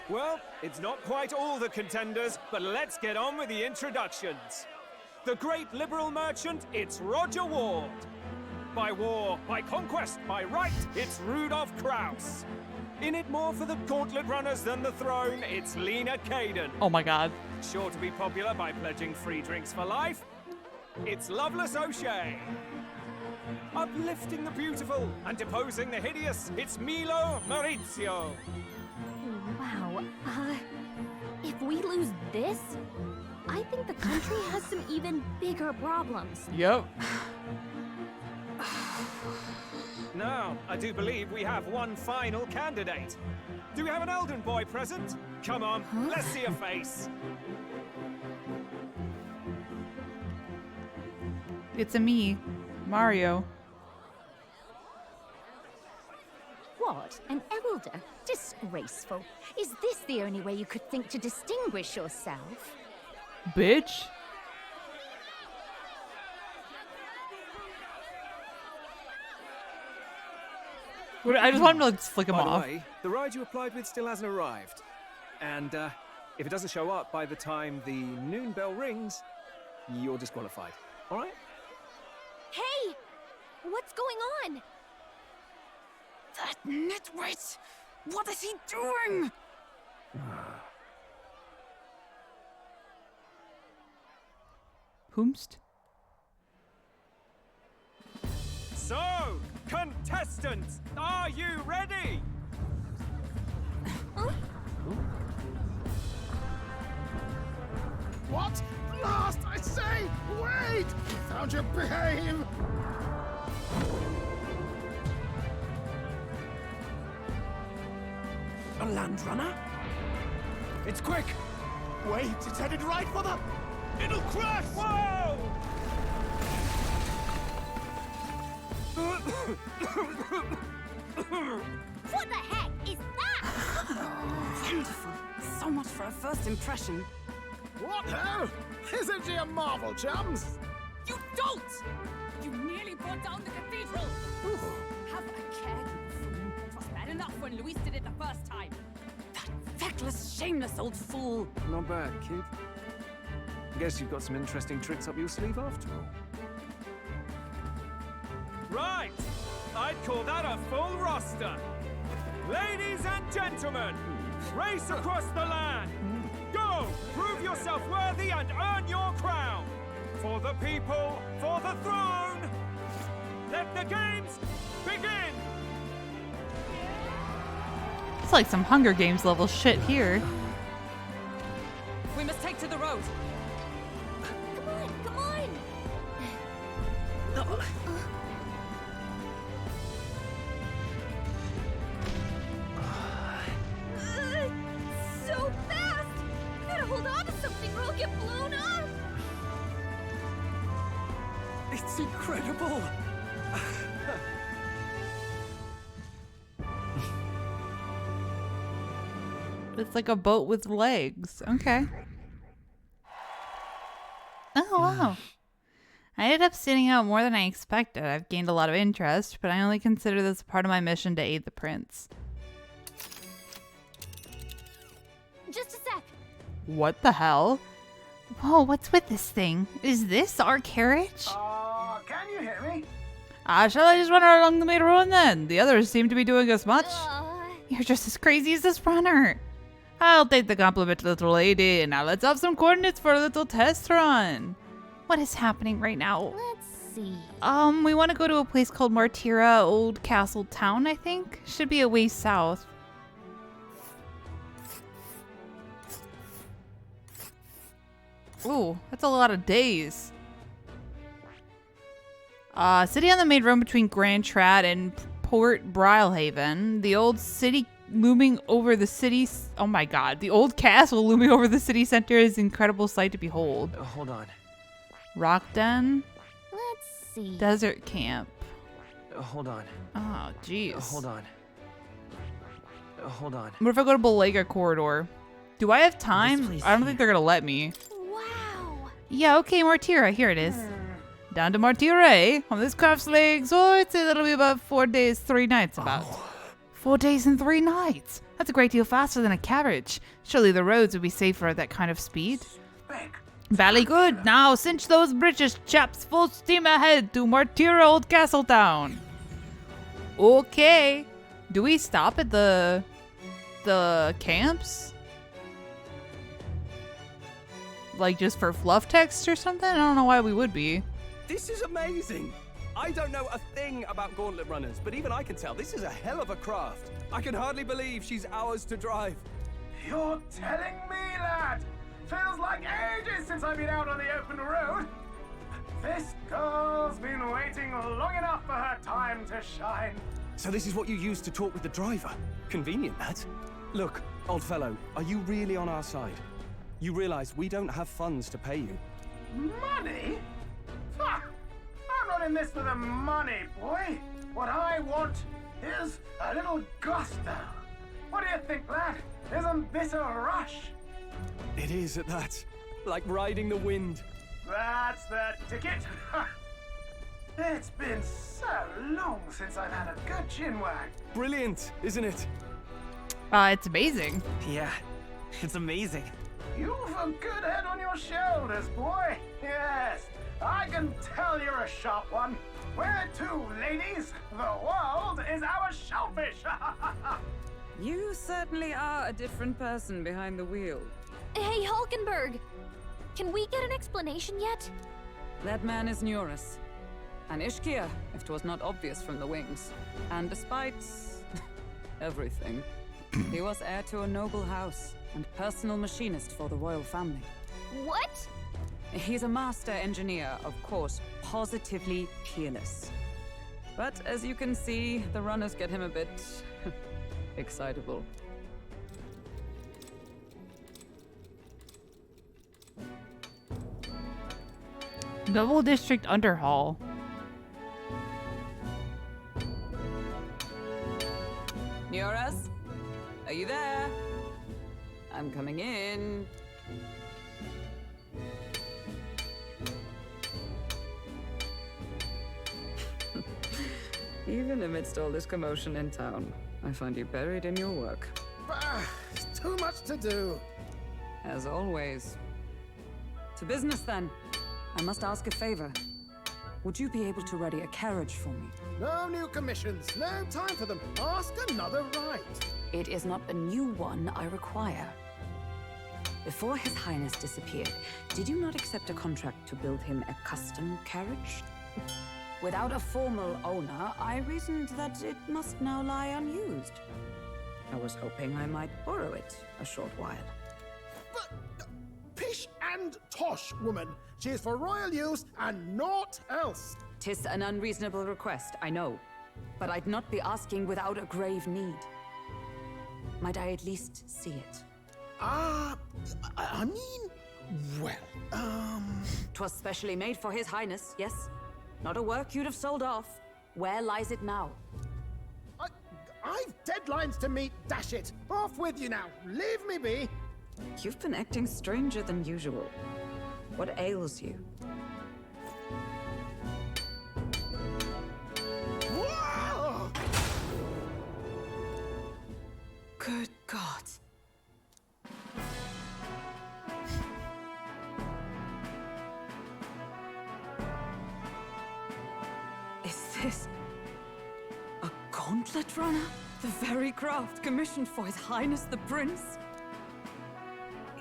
Well, it's not quite all the contenders, but let's get on with the introductions. The great liberal merchant, it's Roger Ward. By war, by conquest, by right, it's Rudolph Kraus. In it more for the gauntlet runners than the throne, it's Lena Caden. Oh my god. Sure to be popular by pledging free drinks for life, it's Loveless O'Shea. Uplifting the beautiful and deposing the hideous, it's Milo Maurizio. Wow. If we lose this, I think the country has some even bigger problems. Yep. Now, I do believe we have one final candidate. Do we have an Elden boy present? Come on, let's see a face. It's a me, Mario. What? An elder? Disgraceful. Is this the only way you could think to distinguish yourself? Bitch. I just want him to like, flick him By the off. way, the ride you applied with still hasn't arrived. And if it doesn't show up by the time the noon bell rings, you're disqualified. All right? Hey! What's going on? That nitwit! What is he doing? Whomst? So, contestants, are you ready? What? Last, I say! Wait! Found you, behave! A land runner? It's quick! Wait, it's headed right for the... It'll crash! Whoa! What the heck is that? Wonderful. So much for a first impression. What hell? Isn't she a marvel, chums? You don't! You nearly brought down the cathedral! Have a care, you fool. It was bad enough when Luis did it the first time. That feckless, shameless old fool. Not bad, kid. Guess you've got some interesting tricks up your sleeve after all. Right! I'd call that a full roster. Ladies and gentlemen, race across the land. Go! Prove yourself worthy and earn your crown. For the people, for the throne. Let the games begin! It's like some Hunger Games level shit here. We must take to the road. Come on, come on! So fast! Gotta hold on to something or I'll get blown up! It's incredible! It's like a boat with legs. Okay. Oh, wow. I ended up sitting out more than I expected. I've gained a lot of interest, but I only consider this a part of my mission to aid the prince. Just a sec. What the hell? Whoa, what's with this thing? Is this our carriage? Can you hear me? Shall I just run along the main road then? The others seem to be doing as much. You're just as crazy as this runner. I'll take the compliment, little lady. Now let's have some coordinates for a little test run. What is happening right now? Let's see. We want to go to a place called Martira, Old Castle Town, I think. Should be a way south. Ooh, that's a lot of days. City on the main road between Grand Trad and Port Brilehaven. The old city looming over the city. Oh my god. The old castle looming over the city center is an incredible sight to behold. Hold on. Rock Den. Let's see. Desert Camp. Hold on. Oh, jeez. Hold on. Hold on. What if I go to Belega Corridor? Do I have time? This place I don't think they're gonna let me. Wow. Yeah, okay, Martira. Here it is. Down to Martira, on this craft's legs. Oh, I'd say that'll be about 4 days, 3 nights about. 4 days and 3 nights. That's a great deal faster than a carriage. Surely the roads would be safer at that kind of speed. Valley good. Now cinch those bridges, chaps. Full steam ahead to Martira Old Castle Town. Okay. Do we stop at the camps? Like just for fluff text or something? I don't know why we would be. This is amazing! I don't know a thing about gauntlet runners, but even I can tell this is a hell of a craft. I can hardly believe she's ours to drive. You're telling me, lad? Feels like ages since I've been out on the open road. This girl's been waiting long enough for her time to shine. So this is what you used to talk with the driver? Convenient, that. Look, old fellow, are you really on our side? You realize we don't have funds to pay you. Money? Fuck! I'm not in this for the money, boy. What I want is a little gusto. What do you think, lad? Isn't this a rush? It is at that. Like riding the wind. That's the ticket. It's been so long since I've had a good chinwag. Brilliant, isn't it? It's amazing. Yeah, it's amazing. You've a good head on your shoulders, boy. Yes, I can tell you're a sharp one. Where to, ladies? The world is our shellfish. You certainly are a different person behind the wheel. Hey, Hulkenberg! Can we get an explanation yet? That man is Neurus. An Ishkia, if 'twas not obvious from the wings. And despite everything, he was heir to a noble house and personal machinist for the royal family. What? He's a master engineer, of course, positively peerless. But as you can see, the runners get him a bit excitable. Double District Underhaul. Neurus? Are you there? I'm coming in. Even amidst all this commotion in town, I find you buried in your work. It's too much to do. As always. To business then. I must ask a favor. Would you be able to ready a carriage for me? No new commissions, no time for them. Ask another right. It is not a new one I require. Before His Highness disappeared, did you not accept a contract to build him a custom carriage? Without a formal owner, I reasoned that it must now lie unused. I was hoping I might borrow it a short while. But pish and tosh, woman. She is for royal use and naught else. 'Tis an unreasonable request, I know. But I'd not be asking without a grave need. Might I at least see it? I mean, well, 'Twas specially made for His Highness, yes? Not a work you'd have sold off. Where lies it now? I've deadlines to meet, dash it. Off with you now. Leave me be. You've been acting stranger than usual. What ails you? Whoa! Good God. Is this a gauntlet runner? The very craft commissioned for His Highness the Prince?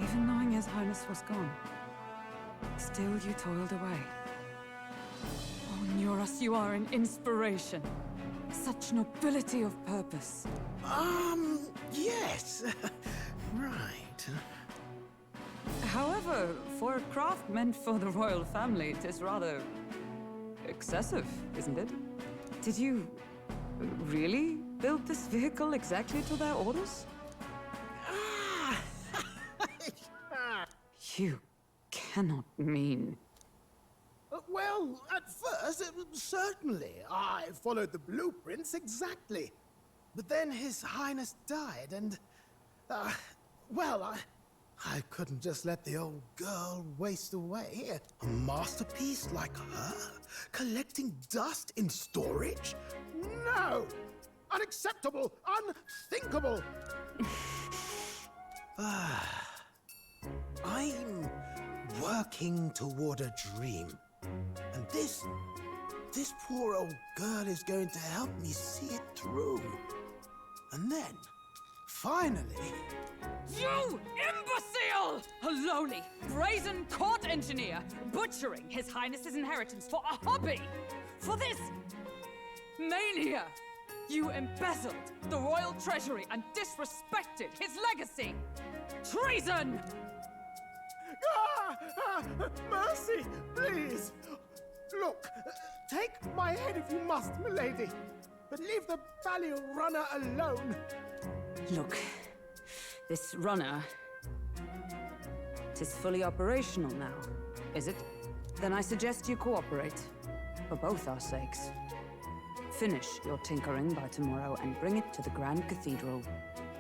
Even knowing His Highness was gone, still you toiled away. Oh, Neurus, you are an inspiration. Such nobility of purpose. Yes. Right. However, for a craft meant for the royal family, it is rather excessive, isn't it? Did you really build this vehicle exactly to their orders? You cannot mean... Well, at first, certainly. I followed the blueprints exactly. But then His Highness died, and... well, I couldn't just let the old girl waste away. A masterpiece like her? Collecting dust in storage? No! Unacceptable! Unthinkable! I'm working toward a dream. And this poor old girl is going to help me see it through. And then, finally... You imbecile! A lowly, brazen court engineer, butchering His Highness's inheritance for a hobby! For this mania! You embezzled the royal treasury and disrespected his legacy! Treason! Mercy, please! Look, take my head if you must, milady, but leave the Valio runner alone. Look, this runner... 'tis fully operational now, is it? Then I suggest you cooperate, for both our sakes. Finish your tinkering by tomorrow and bring it to the Grand Cathedral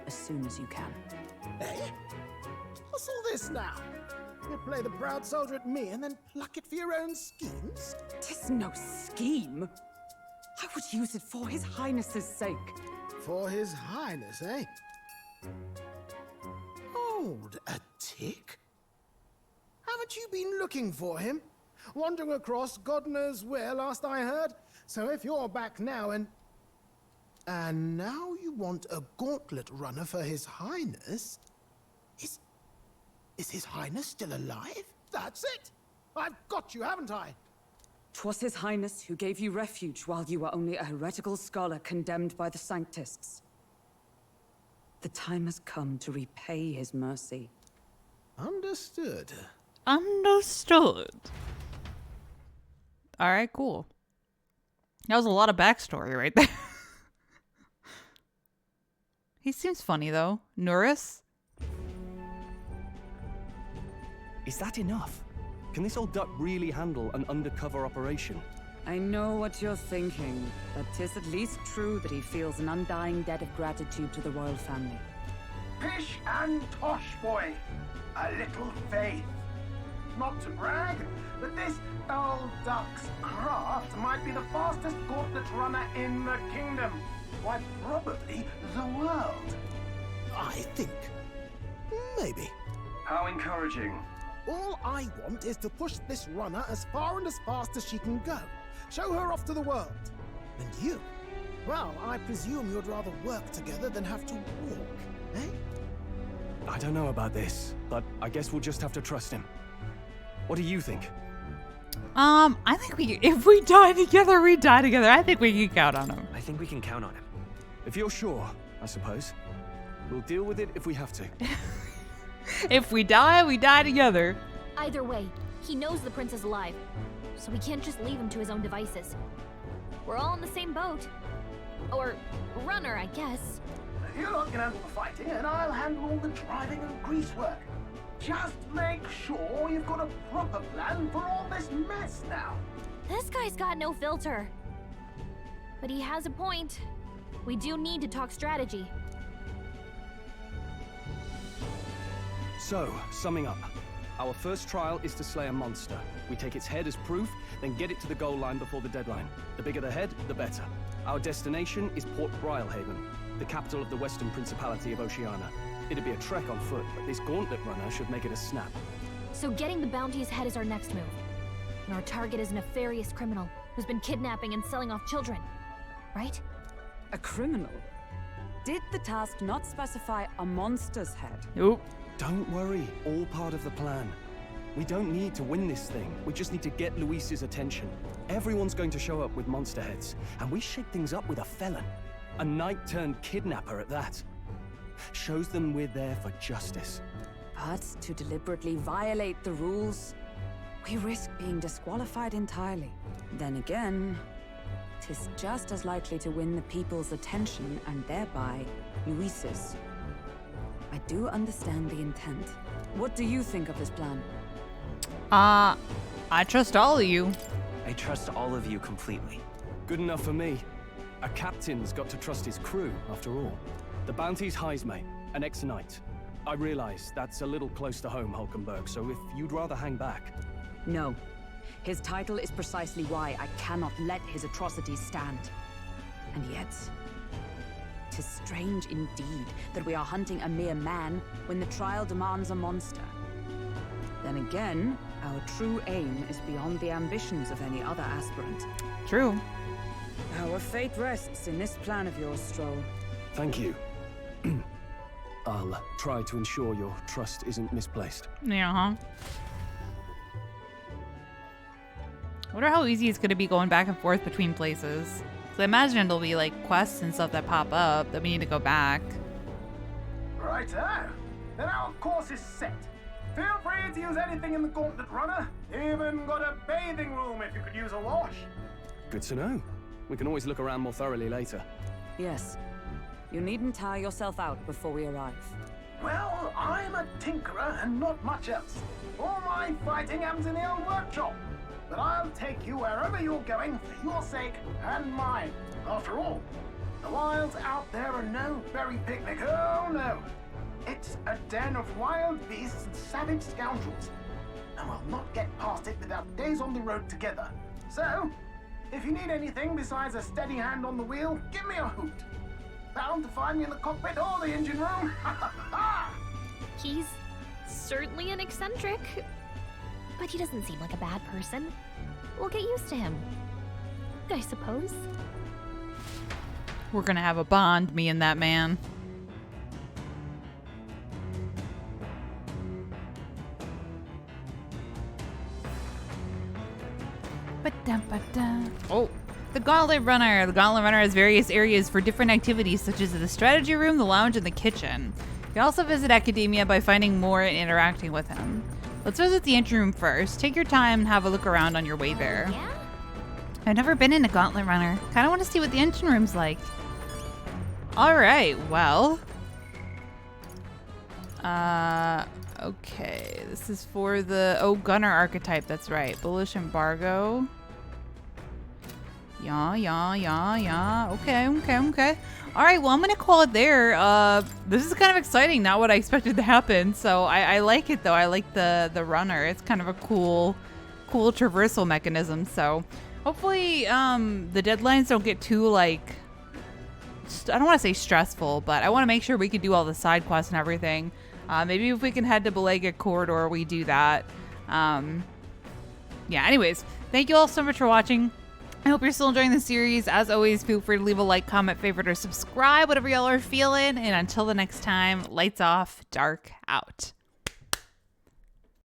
as soon as you can. Eh? What's all this now? You play the proud soldier at me and then pluck it for your own schemes? 'Tis no scheme. I would use it for His Highness's sake. For His Highness, eh? Hold a tick. Haven't you been looking for him? Wandering across God knows where, last I heard. So if you're back now and now you want a gauntlet runner for His Highness? Is His Highness still alive? That's it! I've got you, haven't I? 'Twas His Highness who gave you refuge while you were only a heretical scholar condemned by the Sanctists. The time has come to repay His mercy. Understood. Understood. Alright, cool. That was a lot of backstory right there. He seems funny though. Norris? Is that enough? Can this old duck really handle an undercover operation? I know what you're thinking, but 'tis at least true that he feels an undying debt of gratitude to the royal family. Pish and tosh, boy. A little faith. Not to brag, but this old duck's craft might be the fastest gauntlet runner in the kingdom. Why, probably the world. I think. Maybe. How encouraging. All I want is to push this runner as far and as fast as she can go. Show her off to the world. And you? Well, I presume you'd rather work together than have to walk, eh? I don't know about this, but I guess we'll just have to trust him. What do you think? I think if we die together, we die together. I think we can count on him. I think we can count on him. If you're sure, I suppose. We'll deal with it if we have to. If we die, we die together. Either way, he knows the prince is alive, so we can't just leave him to his own devices. We're all in the same boat. Or runner, I guess. You lot can handle the fighting, and I'll handle all the driving and greasework. Just make sure you've got a proper plan for all this mess now. This guy's got no filter. But he has a point. We do need to talk strategy. So, summing up. Our first trial is to slay a monster. We take its head as proof, then get it to the goal line before the deadline. The bigger the head, the better. Our destination is Port Brylehaven, the capital of the Western Principality of Oceania. It'd be a trek on foot, but this gauntlet runner should make it a snap. So getting the bounty's head is our next move. And our target is a nefarious criminal who's been kidnapping and selling off children. Right? A criminal? Did the task not specify a monster's head? Nope. Don't worry, all part of the plan. We don't need to win this thing. We just need to get Luis's attention. Everyone's going to show up with monster heads, and we shake things up with a felon. A knight-turned-kidnapper at that. Shows them we're there for justice. But to deliberately violate the rules, we risk being disqualified entirely. Then again, 'tis just as likely to win the people's attention and thereby Luis's. I do understand the intent. What do you think of this plan? I trust all of you. I trust all of you completely. Good enough for me. A captain's got to trust his crew, after all. The bounty's Heisme, an ex-knight. I realize that's a little close to home, Hulkenberg, so if you'd rather hang back... No. His title is precisely why I cannot let his atrocities stand. And yet, 'tis strange indeed that we are hunting a mere man when the trial demands a monster. Then again, our true aim is beyond the ambitions of any other aspirant. True. Our fate rests in this plan of yours, Stroll. Thank you. I'll try to ensure your trust isn't misplaced. Yeah, I wonder how easy it's going to be going back and forth between places. So I imagine it'll be like quests and stuff that pop up that we need to go back. Righto. Then our course is set. Feel free to use anything in the Gauntlet Runner. Even got a bathing room if you could use a wash. Good to know. We can always look around more thoroughly later. Yes. You needn't tire yourself out before we arrive. Well, I'm a tinkerer and not much else. All my fighting happens in the old workshop. But I'll take you wherever you're going for your sake and mine. After all, the wilds out there are no berry picnic. Oh no. It's a den of wild beasts and savage scoundrels. And we'll not get past it without days on the road together. So, if you need anything besides a steady hand on the wheel, give me a hoot. Bound to find me in the cockpit or the engine room. He's certainly an eccentric, but he doesn't seem like a bad person. We'll get used to him, I suppose. We're gonna have a bond, me and that man. Oh, the Gauntlet Runner. The Gauntlet Runner has various areas for different activities, such as the strategy room, the lounge, and the kitchen. You can also visit Academia by finding more and interacting with him. Let's visit the entry room first. Take your time and have a look around on your way there. Yeah? I've never been in a Gauntlet Runner. Kind of want to see what the engine room's like. All right, well. Okay. This is for the, Gunner archetype. That's right. Bullish embargo. Yeah. Okay. All right, well, I'm going to call it there. This is kind of exciting. Not what I expected to happen. So I like it, though. I like the runner. It's kind of a cool traversal mechanism. So hopefully the deadlines don't get too, like, I don't want to say stressful, but I want to make sure we can do all the side quests and everything. Maybe if we can head to Belega Corridor, we do that. Yeah, anyways, thank you all so much for watching. I hope you're still enjoying the series. As always, feel free to leave a like, comment, favorite, or subscribe, whatever y'all are feeling. And until the next time, lights off, dark out.